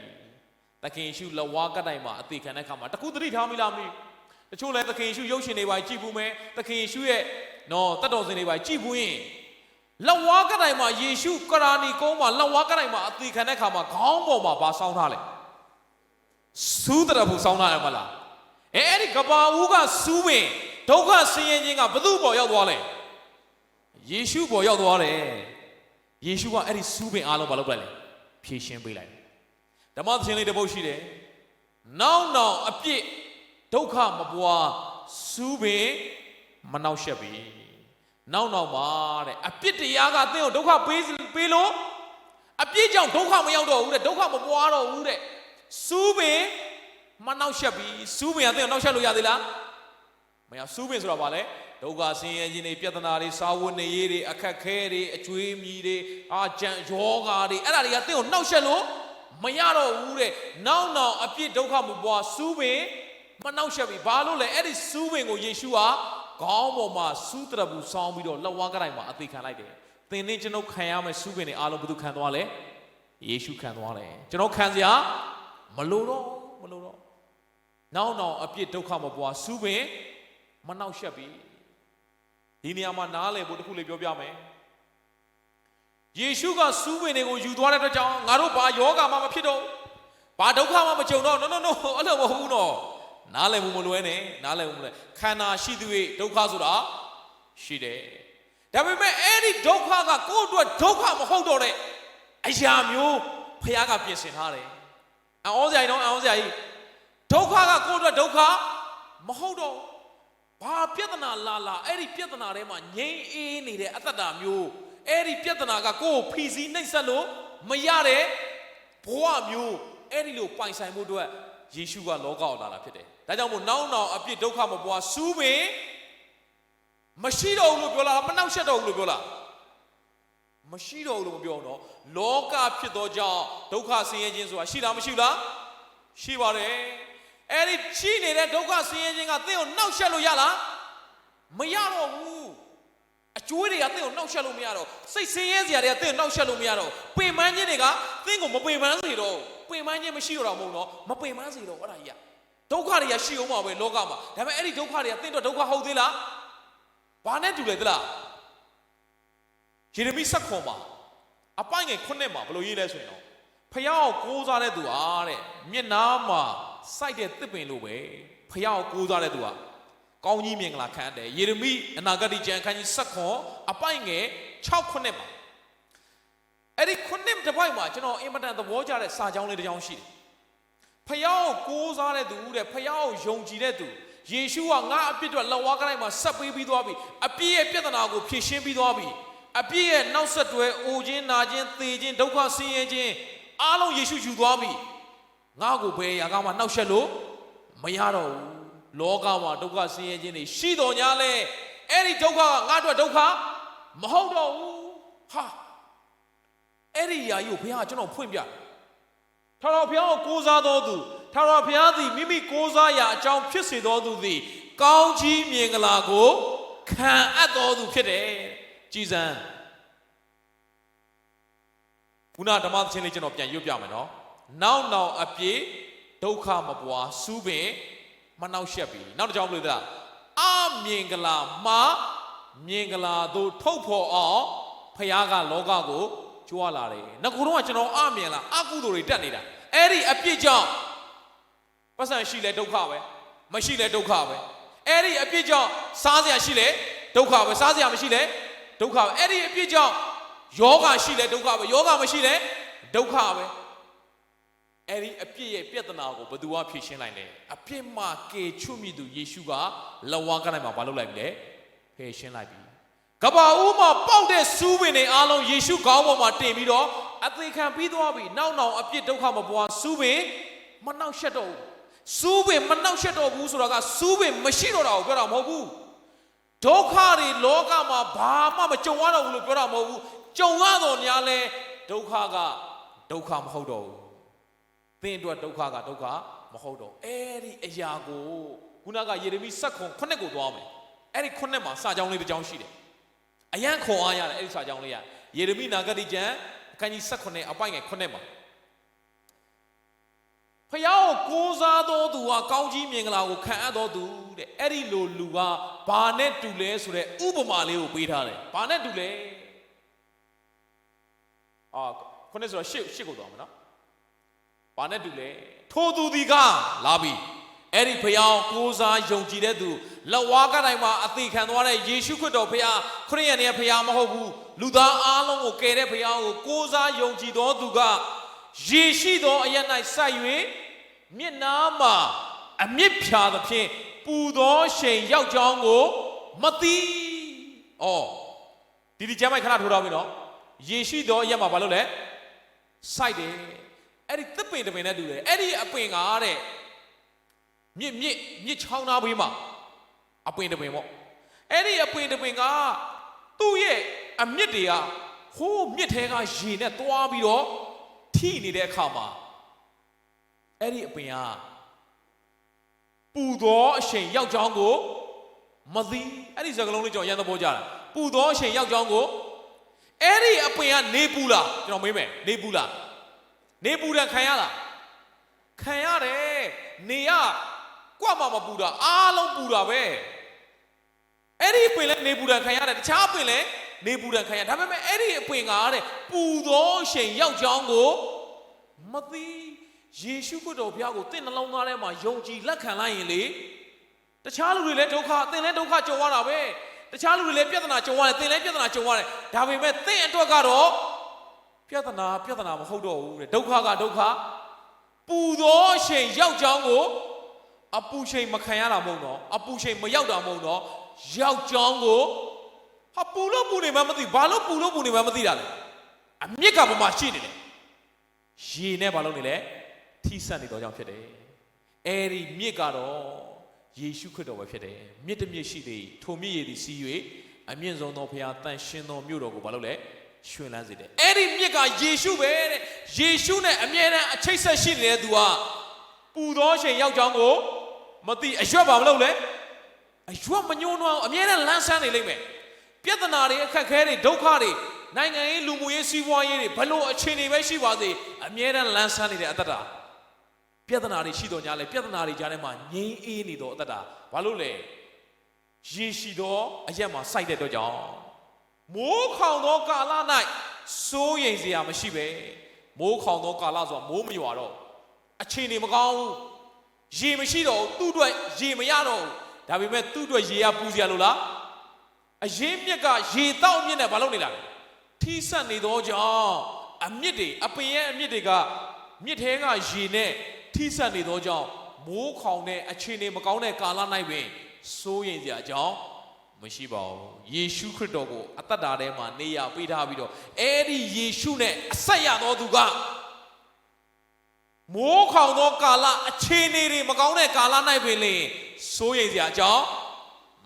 သခင်ယေရှုလက်ဝါးကတိုင်မှာအသေးခံတဲ့အခါမှာတခုသတိထားမိလားမသိတချို့လဲသခင်ယေရှုရုပ်ရှင်တွေပါကြည့်ဘူးမယ်သခင်ယေရှုရဲ့နော်တတ်တော်စင်တွေပါကြည့်ဘူးရင်လက်ဝါးကတိုင်မှာယေရှုကရာနီကုန်းမှာလက်ဝါးကတိုင်မှာအသေးခံတဲ့အခါမှာခေါင်းပေါ်မှာဘာဆောင်းထားလဲစူးတရဘူးဆောင်းထားရမလားအဲ့ဒီကဘာဦးကစူးပင်ဒုက္ခဆင်းရဲခြင်းကဘသူ့ပေါ်ရောက်သွားလဲယေရှုပေါ်ရောက်သွားတယ်ယေရှုကအဲ့ဒီစူးပင်အားလုံးမလုပ်လိုက်လေဖြည့်ရှင်းပေးလိုက်ဓမ္မသခင်လေးတစ်ပုဒ်ရှိတယ်နောက်အပြစ်ဒုက္ခမပွားစူးပင်မနှောက်ယှက်ပြီနောက်မှာတဲ့အပြစ်တရားကသင်ကိုဒုက္ခပေးလို့အပြစ်ကြောင့်ဒုက္ခမရောက်တော့ဘူးတဲ့ဒုက္ခမပွားတော့ဘူးတဲ့စူးပင်မနှောက်ယှက်ပြီစူးပင်ကသင်ကိုနှောက်ယှက်လို့ရသေးလားမရစူးပင်ဆိုတာဘာလဲဒုက္ခဆင်းရဲခြင်းတွေပြဿနာတွေစာဝတ်နေရေးတွေအခက်ခဲတွေအကျွေးမြီတွေကြံယောဂါတွေအဲ့ဒါတွေကသင်ကိုနှောက်ယှက်လို့မရတော့ဘူးတဲ့နောက်အပြစ်ဒုက္ခမပွားစူးပင်မနှောက်ယှက်ပြီဘာလို့လဲအဲ့ဒီစူးပင်ကိုယေရှုကခေါင်းပေါ်မှာစူးတရဘူးဆောင်းပြီးတော့လက်ဝါးကတိုင်မှာအသေးခံလိုက်တယ်သင်နဲ့ကျွန်တော်ခံရမယ့်စူးပင်တွေအားလုံးဘယ်သူခံသွားလဲယေရှုခံသွားတယ်ကျွန်တော်ခံစရာမလိုတော့နောက်အပြစ်ဒုက္ခမပွားစူးပင်မနှောက်ယှက်ပြီဒီနေရာမှာနားလည်ဖို့တစ်ခုလေးပြောပြမယ်ယေရှုကစူးပင်တွေကိုယူသွားတဲ့အတွက်ကြောင့်ငါတို့ဘာယောဂမှမဖြစ်တော့ဘာဒုက္ခမှမကြုံတော့ no အဲ့လိုမဟုတ်ဘူးနော်နားလည်မှုမလွဲနဲ့နားလည်မှုမလွဲခန္ဓာရှိသူရဲ့ဒုက္ခဆိုတာရှိတယ်ဒါပေမဲ့အဲ့ဒီဒုက္ခကကိုယ့်အတွက်ဒုက္ခမဟုတ်တော့တဲ့အရာမျိုးဖခင်ကပြင်ဆင်ထားတယ်အောစရာကြီးနော်အောစရာကြီးဒုက္ခကကိုယ့်အတွက်ဒုက္ခမဟုတ်တော့ဘာပြဿနာလာအဲ့ဒီပြဿနာထဲမှာငြိမ်းအေးနေတဲ့အတ္တတာမျိုးအဲ့ဒီပြဿနာကကိုယ့်ကိုဖိစီးနှိပ်စက်လို့မရတဲ့ဘဝမျိုးအဲ့ဒီလိုပိုင်ဆိုင်မှုအတွက်ယေရှုကလောကကိုလာတာဖြစ်တယ်ဒါကြောင့်မို့နောက်အပြစ်ဒုက္ခမပွားစူးပင်မရှိတော့ဘူးလို့ပြောလားမနှောက်ယှက်တော့ဘူးလို့ပြောလားမရှိတော့ဘူးလို့မပြောတော့လောကဖြစ်သောကြောင့်ဒုက္ခဆင်းရဲခြင်းဆိုတာရှိလားမရှိလားရှိပါတယ်အဲ့ဒီရှိနေတဲ့ဒုက္ခဆင်းရဲခြင်းကသင်ကိုနှောက်ယှက်လို့ရလားမရတော့ဘူးအကျိုးတွေကသင်ကိုနှောက်ယှက်လို့မရတော့စိတ်ဆင်းရဲစရာတွေကသင်ကိုနှောက်ယှက်လို့မရတော့ပင်ပန်းခြင်းတွေကသင်ကိုမပင်ပန်းစေတော့ပင်ပန်းခြင်းမရှိတော့မဟုတ်တော့မပင်ပန်းစေတော့အဲ့ဒါကြီးဒုက္ခတွေကရှိအောင်ပါပဲလောကမှာဒါပေမဲ့အဲ့ဒီဒုက္ခတွေကသင်တို့ဒုက္ခဟုတ်သေးလားဘာနဲ့တူလဲသလားယေရမိ7ခွန်မှာအပိုင်းငယ်9မှာဘယ်လိုရေးလဲဆိုရင်တော့ဖယားကိုကိုးစားတဲ့သူအားတဲ့မျက်နှာမှာစိုက်တဲ့သစ်ပင်လိုပဲဖယားကိုကိုးစားတဲ့သူကကောင်းကြီးမင်္ဂလာခံတယ်ယေရမိအနာဂတ်ကျမ်းခန်းကြီး7ခွန်အပိုင်းငယ်6ခုမှာအဲ့ဒီ9တစ်ပိုက်မှာကျွန်တော်အင်မတန်သဘောကျတဲ့စာကြောင်းလေးတစ်ကြောင်းရှိတယ်ဖယားကိုကိုးစားတဲ့သူတဲ့ဖယားကိုယုံကြည်တဲ့သူယေရှုကငါအပြစ်အတွက်လက်ဝါးကတိုင်းမှာဆက်ပေးပြီးသွားပြီအပြစ်ရဲ့ပြဿနာကိုဖြေရှင်းပြီးသွားပြီအပြစ်ရဲ့နောက်ဆက်တွဲအိုခြင်းနာခြင်းသေခြင်းဒုက္ခဆင်းရဲခြင်းအားလုံးယေရှုယူသွားပြီငါ့ကိုဘယ်ရာကမှနှောက်ယှက်လို့မရတော့ဘူးလောကမှာဒုက္ခဆင်းရဲခြင်းတွေရှိတော်냐လဲအဲ့ဒီဒုက္ခကငါ့အတွက်ဒုက္ခမဟုတ်တော့ဘူးဟာအဲ့ဒီຢာကြီးကိုဘုရားကကျွန်တော်ဖွင့်ပြထာဝရဘုရားကိုကိုးစားတော်သူထာဝရဘုရားသည်မိမိကိုးစားရာအကြောင်းဖြစ်စေတော်သူသည်ကောင်းကြီးမြင်္ဂလာကိုခံအပ်တော်သူဖြစ်တယ်ကြည်စံ ခုနဓမ္မသချင်းလေးကျွန်တော်ပြန်ရွတ်ပြမယ်နော်နောက်အပြည့်ဒုက္ခမပွားစူးပင်မနှောက်ရှက်ပြီနောက်တစ်ကြောင်းဘယ်လိုလဲအမြင်ကလာမှာမြင်ကလာတို့ထုတ်ဖော်အောင်ဖခင်ကလောကကိုကြွားလာတယ်ငါကတော့ကျွန်တော်အမြင်လားအကုသိုလ်တွေတက်နေတာအဲ့ဒီအပြစ်ကြောင့်ပတ်စံရှိလဲဒုက္ခပဲမရှိလဲဒုက္ခပဲအဲ့ဒီအပြစ်ကြောင့်စားစရာရှိလဲဒုက္ခပဲစားစရာမရှိလဲဒုက္ခပဲအဲ့ဒီအပြစ်ကြောင့်ယောဂရှိလဲဒုက္ခပဲယောဂမရှိလဲဒုက္ခပဲအဲ့ဒီအပြစ်ရဲ့ပြဿနာကိုဘယ်သူကဖြေရှင်းလိုက်လဲအပြစ်မှကေချွတ်မိသူယေရှုကလက်ဝါးကနိုင်မှာမလုပ်လိုက်ပြီလေဖြေရှင်းလိုက်ပြီကဘာဦးမှာပေါက်တဲ့စူးပင်တွေအားလုံးယေရှုခေါင်းပေါ်မှာတင်ပြီးတော့အသေးခံပြီးသွားပြီနောက်အပြစ်ဒုက္ခမပွားစူးပင်မနှောက်ရှက်တော့ဘူးစူးပင်မနှောက်ရှက်တော့ဘူးဆိုတာကစူးပင်မရှိတော့တာကိုပြောတာမဟုတ်ဘူးဒုက္ခတွေလောကမှာဘာမှမကြုံရတော့ဘူးလို့ပြောတာမဟုတ်ဘူးကြုံရတော့များလဲဒုက္ခကဒုက္ခမဟုတ်တော့ဘူးသင်အတွက်ဒုက္ခကဒုက္ခမဟုတ်တော့အဲ့ဒီအရာကိုခုနကယေရမိ7:9ကိုသွားမယ်အဲ့ဒီ9မှာစာကြောင်းလေးတစ်ကြောင်းရှိတယ်အယံခွန်အားရတယ်အဲ့ဒီစာကြောင်းလေးရယေရမိနာဂတိကျမ်းအခန်းကြီး7အပိုင်ငယ်9မှာဖျားကိုကိုးစားတော်သူဟာကောင်းကြီးမြင်္ဂလာကိုခံအပ်တော်သူတဲ့အဲ့ဒီလိုလူကဘာနဲ့တူလဲဆိုတဲ့ဥပမာလေးကိုပေးထားတယ်ဘာနဲ့တူလဲခုနဆိုတော့ရှစ်ကိုသွားမယ်နော်ဘာနဲ့တူလဲထိုသူဒီကလာပြီအဲ့ဒီဖျားကိုးစားယုံကြည်တဲ့သူလက်ဝါးကတိုင်းမှာအသေးခံသွားတဲ့ယေရှုခရစ်တော်ဖျားခရစ်ယာန်ရဲ့ဖျားမဟုတ်ဘူးလူသားအားလုံးကိုကယ်တဲ့ဖျားကိုကိုးစားယုံကြည်တော်သူကယေရှိသောအရ၌စိုက်၍မျက်နာမှာအမြင့်ဖြာသဖြင့်ပူသောရှိန်ရောက်ကြောင်းကိုမသိဒီကျမ်းမိုက်ခဏထိုးထားပြီနော်ယေရှိသောအရမှာဘာလို့လဲစိုက်တယ်အဲ့ဒီသစ်ပင်တပင်နဲ့တူတယ်အဲ့ဒီအပင်ကတဲ့မြစ်ချောင်းသားဘေးမှာအပင်တပင်ပေါ့အဲ့ဒီအပင်တပင်ကသူ့ရဲ့အမြစ်တွေကဟိုးမြစ်ထဲကရေနဲ့သွားပြီးတော့ထိနေတဲ့အခါမှာအဲ့ဒီအပင်ကပူသောအရှိန်ရောက်ကြောင်းကိုမသိအဲ့ဒီစကားလုံးလေးကျွန်တော်ရန်သဘောကြတာပူသောအရှိန်ရောက်ကြောင်းကိုအဲ့ဒီအပင်ကနေပူလားကျွန်တော်မေးမယ်နေပူလားနေပူတယ်ခံရလားခံရတယ်နေရကွက်မှမပူတာအားလုံးပူတာပဲအဲ့ဒီအပင်လည်းနေပူတယ်ခံရတယ်တခြားအပင်လည်းနေပူတယ်ခံရဒါပေမဲ့အဲ့ဒီအပင်ကတဲ့ပူသောအရှိန်ရောက်ကြောင်းကိုမသိယေရှုခရစ်တော်ဘုရားကိုသင်နှလုံးသားထဲမှာယုံကြည်လက်ခံလိုက်ရင်လေတခြားလူတွေလည်းဒုက္ခသင်လည်းဒုက္ခကြုံရတာပဲတခြားလူတွေလည်းပြဿနာကြုံရတယ်သင်လည်းပြဿနာကြုံရတယ်ဒါပေမဲ့သင်အတွက်ကတော့ပြဿနာမဟုတ်တော့ဘူးတဲ့ဒုက္ခကဒုက္ခပူသောအရှိန်ရောက်ကြောင်းကိုအပူရှိန်မခံရတာမဟုတ်တော့အပူရှိန်မရောက်တာမဟုတ်တော့ရောက်ကြောင်းကိုဟာပူလို့ပူနေမှမသိဘာလို့ပူလို့ပူနေမှမသိတာလဲအမြစ်ကဘာမှရှိနေတယ်ရေနဲ့ဘာလို့နေလဲထိစပ်နေတော့ကြောင့်ဖြစ်တယ်အဲ့ဒီမြစ်ကတော့ယေရှုခရစ်တော်ပဲဖြစ်တယ်မြစ်တစ်မြစ်ရှိသေးထိုမြစ်ရည်သည်စီး၍အမြင့်ဆုံးသောဘုရားတန်ရှင်းသောမြို့တော်ကိုဘာလို့လဲရွှင်လန်းစေတယ်အဲ့ဒီမြစ်ကယေရှုပဲတဲ့ယေရှုနဲ့အမြဲတမ်းအချိတ်ဆက်ရှိနေတဲ့သူကပူသောအချိန်ရောက်ကြောင်းကိုမသိအရွက်ဘာမလုပ်လဲအရွက်မညှိုးနှောင်းအမြဲတမ်းလန်းဆန်းနေလိမ့်မယ်ပြဿနာတွေအခက်အခဲတွေဒုက္ခတွေနိုင်ငံရေးလူမှုရေးစီးပွားရေးတွေဘလို့အခြေအနေပဲရှိပါစေအမြဲတမ်းလန်းဆန်းနေတဲ့အတ္တတာပြဿနာတွေရှိတော့ညာလဲပြဿနာတွေကြားထဲမှာငြိမ်းအေးနေတော့အတ္တတာဘာလို့လဲရေရှိသောအရက်မှာစိုက်တဲ့အတွက်ကြောင့်မိုးခေါင်သောကာလ၌စိုးရိမ်စရာမရှိပဲမိုးခေါင်သောကာလဆိုတာမိုးမရွာတော့အခြေအနေမကောင်းဘူးရေမရှိတော့သူ့အတွက်ရေမရတော့ဒါပေမဲ့သူ့အတွက်ရေရပူစရာလို့လားအရင်မြစ်ကရေတောက်မြစ်နဲ့ဘာလုပ်နေလားထိစပ်နေသောကြောင့်အမြစ်တွေအပင်ရဲ့အမြစ်တွေကမြစ်ထဲကရေနဲ့ထိစပ်နေသောကြောင့်မိုးခေါင်တဲ့အခြေအနေမကောင်းတဲ့ကာလ၌ပင်စိုးရိမ်စရာအကြောင်းမရှိပါဘူးယေရှုခရစ်တော်ကိုအသက်တာထဲမှာနေရာပေးထားပြီးတော့အဲ့ဒီယေရှုနဲ့အဆက်ရသောသူကမိုးခေါင်သောကာလအခြေအနေတွေမကောင်းတဲ့ကာလ၌ပင်လေစိုးရိမ်စရာအကြောင်း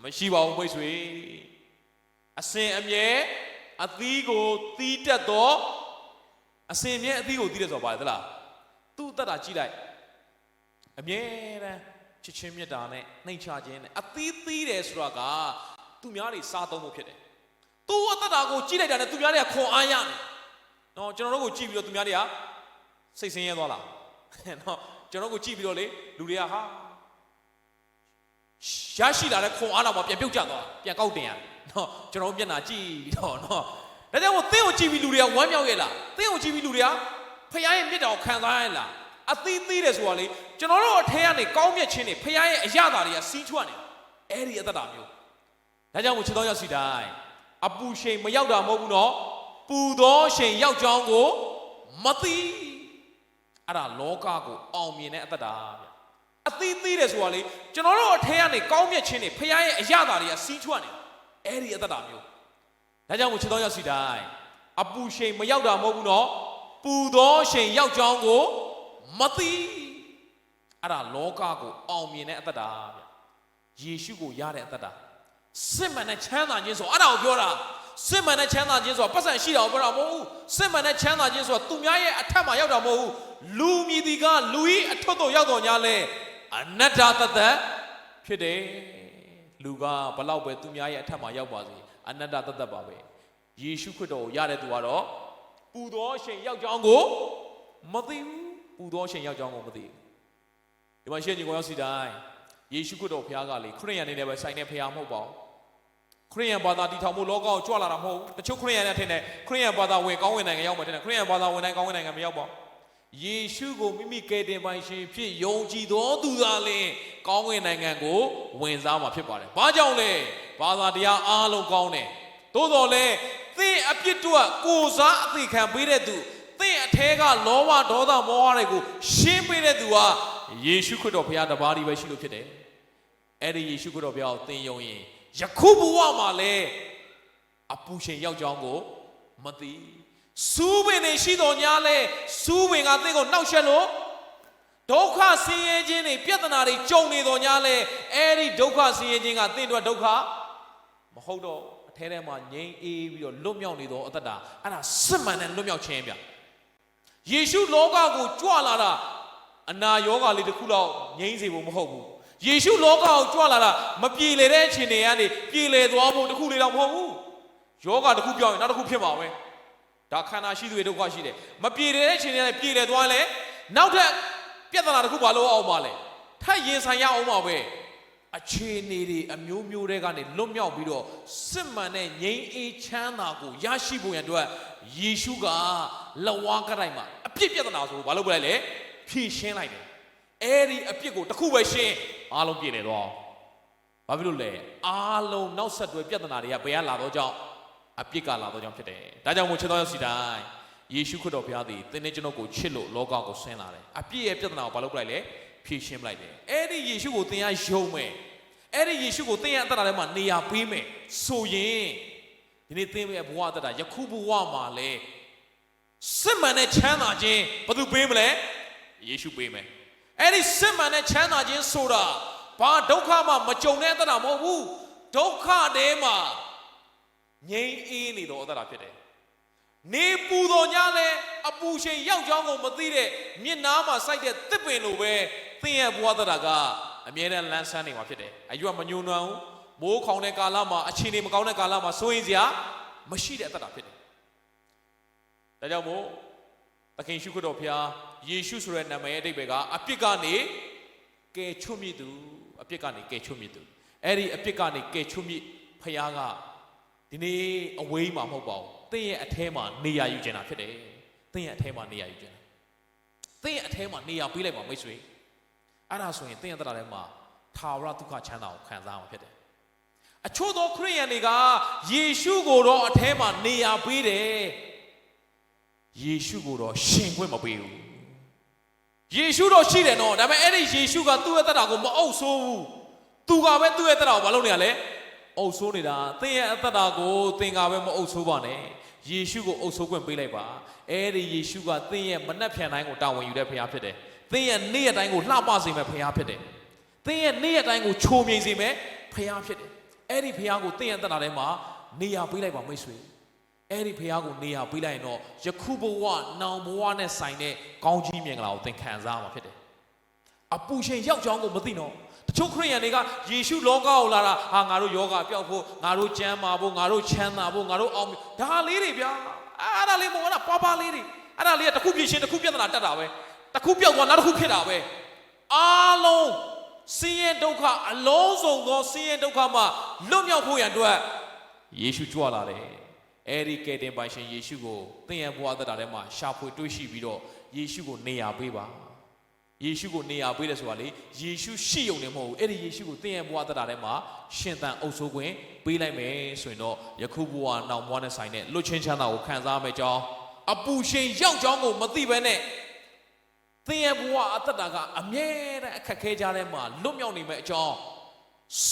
မရှိပါဘူးမိတ်ဆွေအစဉ်အမြဲအသီးကိုသီးတတ်သောအစဉ်အမြဲအသီးကိုသီးတတ်ဆိုပါလေသလားသူ့အသက်တာကြည့်လိုက်အမြဲတမ်းချစ်ချင်းမြတ်တာနဲ့နှိမ်ချခြင်းနဲ့အသီးသီးတယ်ဆိုတာကသူများတွေစားသုံးဖို့ဖြစ်တယ်သူ့အသက်တာကိုကြည့်လိုက်တာနဲ့သူများတွေကခွန်အားရတယ် နော်ကျွန်တော်တို့ကိုကြည့်ပြီးတော့သူများတွေကစိတ်ဆင်းရဲသွားလားနော်ကျွန်တော်တို့ကိုကြည့်ပြီးတော့လေလူတွေကဟာရရှိလာတဲ့ခွန်အားတော်မှာပြန်ပြုတ်ကျသွားပြန်ကောက်တင်ရနော်ကျွန်တော်မျက်နှာကြည့်ပြီးတော့နော်ဒါကြောင့်မို့သင်ကိုကြည့်ပြီးလူတွေကဝမ်းမြောက်ရဲ့လားသင်ကိုကြည့်ပြီးလူတွေကဖခင်ရဲ့မြတ်တော်ခံစားရလားအသီးသီးတယ်ဆိုတာလေကျွန်တော်တို့အထဲကနေကောင်းမြတ်ခြင်းတွေဖခင်ရဲ့အရာသာတွေကစီးထွက်နေအဲ့ဒီအသက်တာမျိုးဒါကြောင့်မို့ချစ်တော်ရောက်စီတိုင်းအပူချိန်မရောက်တာမဟုတ်ဘူးနော်ပူသောချိန်ရောက်ကြောင်းကိုမသိအဲ့ဒါလောကကိုအောင်မြင်တဲ့အသက်တာဗျအသီးသီးတယ်ဆိုတာလေကျွန်တော်တို့အထဲကနေကောင်းမြတ်ခြင်းတွေဖခင်ရဲ့အရာသာတွေကစီးထွက်နေအဲ့ဒီအသက်တာမျိုးဒါကြောင့်မို့ချစ်တော်ရောက်စီတိုင်းအပူချိန်မရောက်တာမဟုတ်ဘူးနော်ပူသောချိန်ရောက်ကြောင်းကိုမသိအဲ့ဒါလောကကိုအောင်မြင်တဲ့အသက်တာဗျယေရှုကိုရတဲ့အသက်တာစစ်မှန်တဲ့ချမ်းသာခြင်းဆိုအဲ့ဒါကိုပြောတာစစ်မှန်တဲ့ချမ်းသာခြင်းဆိုတာပတ်စံရှိတာကိုပြောတာမဟုတ်ဘူးစစ်မှန်တဲ့ချမ်းသာခြင်းဆိုတာသူများရဲ့အထက်မှာရောက်တာမဟုတ်ဘူးလူမြည်ဒီကလူကြီးအထွတ်တို့ရောက်တော်ညာလဲအနတ္တတသက်ဖြစ်တယ်လူကဘလောက်ပဲသူများရဲ့အထက်မှာရောက်ပါစေအနတ္တတသက်ပါပဲယေရှုခရစ်တော်ကိုရတဲ့သူကတော့ပူသောအချိန်ရောက်ကြောင်းကိုမသိဘူးပူသောအချိန်ရောက်ကြောင်းကိုမသိဘူးဒီမှာရှင်းညီကိုရောက်စီတိုင်းယေရှုခရစ်တော်ဘုရားကလေခရစ်ယာန်နေနဲ့ပဲဆိုင်တဲ့ဘုရားမဟုတ်ပါဘူးခရစ်ယာန်ဘာသာတည်ထောင်မှုလောကကိုကြွလာတာမဟုတ်ဘူးတချို့ခရစ်ယာန်နဲ့ထင်တယ်ခရစ်ယာန်ဘာသာဝင်ကောင်းဝင်နိုင်ငံရောက်မှထင်တယ်ခရစ်ယာန်ဘာသာဝင်တိုင်းကောင်းဝင်နိုင်ငံမရောက်ပါဘူးယေရှုကိုမိမိကယ်တင်ပိုင်ရှင်ဖြစ်ယုံကြည်သောသူသာလျှင်ကောင်းဝင်နိုင်ငံကိုဝင်စားမှာဖြစ်ပါတယ်ဘာကြောင့်လဲဘာသာတရားအားလုံးကောင်းတယ်သို့တော်လည်းသင်အပြစ်တို့ကိုစားအသိခံပေးတဲ့သူသင်အထဲကလောဘဒေါသမောဟတွေကိုရှင်းပေးတဲ့သူဟာယေရှုခရစ်တော်ဘုရားတပါးတည်းပဲရှိလို့ဖြစ်တယ်အဲ့ဒီယေရှုခရစ်တော်ဘုရားကိုသင်ယုံရင်ယခုဘဝမှာလည်းအပူချိန်ရောက်ကြောင်းကိုမသိစူးပင်နေရှိတော်ညာလဲစူးပင်ကသင်ကိုနှောက်ယှက်လို့ဒုက္ခဆင်းရဲခြင်းတွေပြဿနာတွေကြုံနေတော်ညာလဲအဲ့ဒီဒုက္ခဆင်းရဲခြင်းကသင်တို့ဒုက္ခမဟုတ်တော့အထဲထဲမှာငြိမ်းအေးပြီးတော့လွတ်မြောက်နေတော်အသက်တာအဲ့ဒါစစ်မှန်တဲ့လွတ်မြောက်ခြင်းဗျယေရှုလောကကိုကြွလာတာအနာယောဂါလေးတစ်ခုတော့ငြိမ်းစေဖို့မဟုတ်ဘူးယေရှုလောကကိုကြွလာတာမပြေလေတဲ့အခြေအနေကနေပြေလေသွားဖို့တစ်ခုလေးတော့မဟုတ်ဘူးယောဂါတစ်ခုပြောင်းရင်နောက်တစ်ခုဖြစ်မှာပဲဒါခန္ဓာရှိသူတွေဒုက္ခရှိတယ်မပြေတဲ့အခြေအနေကနေပြေလေသွားလဲနောက်ထပ်ပြဿနာတစ်ခုဘာလို့အောင်ပါလဲထပ်ရင်ဆိုင်ရအောင်ပါပဲအခြေအနေတွေအမျိုးမျိုးတွေကနေလွတ်မြောက်ပြီးတော့စစ်မှန်တဲ့ငြိမ်းအေးချမ်းသာကိုရရှိဖို့ရန်အတွက်ယေရှုကလက်ဝါးကတိုင်းမှာအပြစ်ပြဿနာဆိုဘာလို့ပြလိုက်လဲဖြေရှင်းလိုက်တယ်အဲ့ဒီအပြစ်ကိုတစ်ခုပဲရှင်းအားလုံးပြည်နေတော့ဘာဖြစ်လို့လဲအားလုံးနောက်ဆက်တွဲပြဿနာတွေကဘယ်ကလာတော့ကြောင့်အပြစ်ကလာတော့ကြောင့်ဖြစ်တယ်ဒါကြောင့်မို့ချစ်တော်ရောက်စီတိုင်းယေရှုခရစ်တော်ဘုရားသည်သင်နဲ့ကျွန်တော်ကိုချစ်လို့လောကကိုဆင်းလာတယ်အပြစ်ရဲ့ပြဿနာကိုဘာလို့ပြလိုက်လဲဖြေရှင်းလိုက်တယ်အဲ့ဒီယေရှုကိုသင်ရယုံမယ်အဲ့ဒီယေရှုကိုသင်ရအသက်တာထဲမှာနေရာပေးမယ်ဆိုရင်ဒီနေ့သင်ရဲ့ဘဝအသက်တာယခုဘဝမှာလဲစစ်မှန်တဲ့ချမ်းသာခြင်းဘာသူပေးမလဲယေရှုပေးမယ်အဲ့ဒီစစ်မှန်တဲ့ချမ်းသာခြင်းဆိုတာဘာဒုက္ခမှမကြုံတဲ့အသက်တာမဟုတ်ဘူးဒုက္ခထဲမှာငြိမ်းအေးနေတော့အသက်တာဖြစ်တယ်နေပူတော်ညလဲအပူချိန်ရောက်ကြောင်းကိုမသိတဲ့မြစ်နားမှာစိုက်တဲ့သစ်ပင်လိုပဲသင်ရဲ့ဘဝသက်တာကအမြဲတမ်းလန်းဆန်းနေမှာဖြစ်တယ်အယူကမညှိုးနှွမ်းဘူးမိုးခေါင်တဲ့ကာလမှာအခြေအနေမကောင်းတဲ့ကာလမှာစိုးရင်စရာမရှိတဲ့အသက်တာဖြစ်တယ်ဒါကြောင့်မို့သခင်ရှုခရစ်တော်ဘုရားယေရှုဆိုတဲ့နာမည်ရဲ့အဓိပ္ပာယ်ကအပြစ်ကနေကယ်ချွတ်မြစ်သူအပြစ်ကနေကယ်ချွတ်မြစ်သူအဲ့ဒီအပြစ်ကနေကယ်ချွတ်မြစ်ဘုရားကဒီနေ့အဝေးမှာမဟုတ်ပါဘူးသင်ရဲ့အထဲမှာနေရာယူခြင်းတာဖြစ်တယ်သင်ရဲ့အထဲမှာနေရာယူခြင်းတာသင်ရဲ့အထဲမှာနေရာပေးလိုက်ပါမိတ်ဆွေအဲ့ဒါဆိုရင်သင်ရဲ့တရားထဲမှာထာဝရဒုက္ခချမ်းသာကိုခံစားမှာဖြစ်တယ်အချို့သောခရိယန်တွေကယေရှုကိုတော့အထဲမှာနေရာပေးတယ်ယေရှုကိုတော့ရှင်ခွင့်မပေးဘူးယေရှုတော့ရှိတယ်နော်ဒါပေမဲ့အဲ့ဒီယေရှုကသူ့ရဲ့တရားကိုမအုပ်ဆိုးဘူးသူကပဲသူ့ရဲ့တရားကိုမလုပ်နေရလဲအုပ်ဆိုးနေတာသင်ရဲ့အသက်တာကိုသင်ကပဲမအုပ်ဆိုးပါနဲ့ယေရှုကိုအုပ်ဆိုးခွင့်ပေးလိုက်ပါအဲ့ဒီယေရှုကသင်ရဲ့မနှက်ဖြန်တိုင်းကိုတာဝန်ယူတဲ့ဘုရားဖြစ်တယ်သင်ရဲ့နေ့ရက်တိုင်းကိုလှပစေမဲ့ဘုရားဖြစ်တယ်သင်ရဲ့နေ့ရက်တိုင်းကိုချိုမြိန်စေမဲ့ဘုရားဖြစ်တယ်အဲ့ဒီဘုရားကိုသင်ရဲ့အသက်တာထဲမှာနေရာပေးလိုက်ပါမိတ်ဆွေအဲ့ဒီဘုရားကိုနေရာပေးလိုက်ရင်တော့ယခုဘဝနောင်ဘဝနဲ့ဆိုင်တဲ့ကောင်းကြီးမြင်္ဂလာကိုသင်ခံစားမှာဖြစ်တယ်အပူချိန်ရောက်ကြောင်းကိုမသိတော့ ချို့ခရိယန်တွေကယေရှုလောကကိုလာတာဟာငါတို့ယောဂပျောက်ဖို့ငါတို့ကျမ်းမာဖို့ငါတို့ချမ်းသာဖို့ငါတို့အောင်ဒါလေးတွေဗျာအဲ့ဒါလေးမဟုတ်လားပါပါလေးတွေအဲ့ဒါလေးကတစ်ခုပြည့်ရှင်တစ်ခုပြဿနာတက်တာပဲတစ်ခုပျောက်သွားနောက်တစ်ခုဖြစ်တာပဲအားလုံးဆင်းရဲဒုက္ခအလုံးစုံသောဆင်းရဲဒုက္ခမှလွတ်မြောက်ဖို့ရန်အတွက်ယေရှုကြွလာတယ်အဲ့ဒီကယ်တင်ပိုင်ရှင်ယေရှုကိုသင်ရဲ့ဘဝသက်တာထဲမှာရှာဖွေတွေ့ရှိပြီးတော့ယေရှုကိုနေရာပေးပါယေရှုကိုနေရာပေးတယ်ဆိုတာလေယေရှုရှိုံနဲ့မဟုတ်ဘူးအဲ့ဒီယေရှုကိုသင်ရဲ့ဘဝသက်တာထဲမှာရှင်သန်အုပ်စိုးခွင့်ပေးလိုက်မယ်ဆိုရင်တော့ယခုဘဝနောက်ဘဝနဲ့ဆိုင်တဲ့လွတ်ချင်းချမ်းသာကိုခံစားမယ်ကြောင်းအပူရှင်ရောက်ကြောင်းကိုမသိဘဲနဲ့သင်ရဲ့ဘဝအသက်တာကအမြဲတမ်းအခက်ခဲကြတဲ့မှာလွတ်မြောက်နေမယ့်အကြောင်း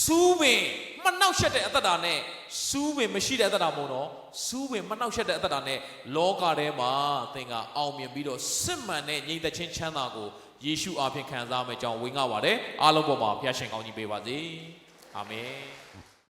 စူးပင်မနှောက်ယှက်တဲ့အသက်တာနဲ့စူးပင်မရှိတဲ့အသက်တာမဟုတ်တော့စူးပင်မနှောက်ယှက်တဲ့အသက်တာနဲ့လောကထဲမှာသင်ကအောင်မြင်ပြီးတော့စစ်မှန်တဲ့ညီသက်ချင်းချမ်းသာကိုယေရှုအားဖြင့်ခံစားမယ့်အကြောင်းဝင်ငှပါတယ်အားလုံးပေါ်မှာဖခင်ရှင်ကောင်းကြီးပေးပါစေအာမင်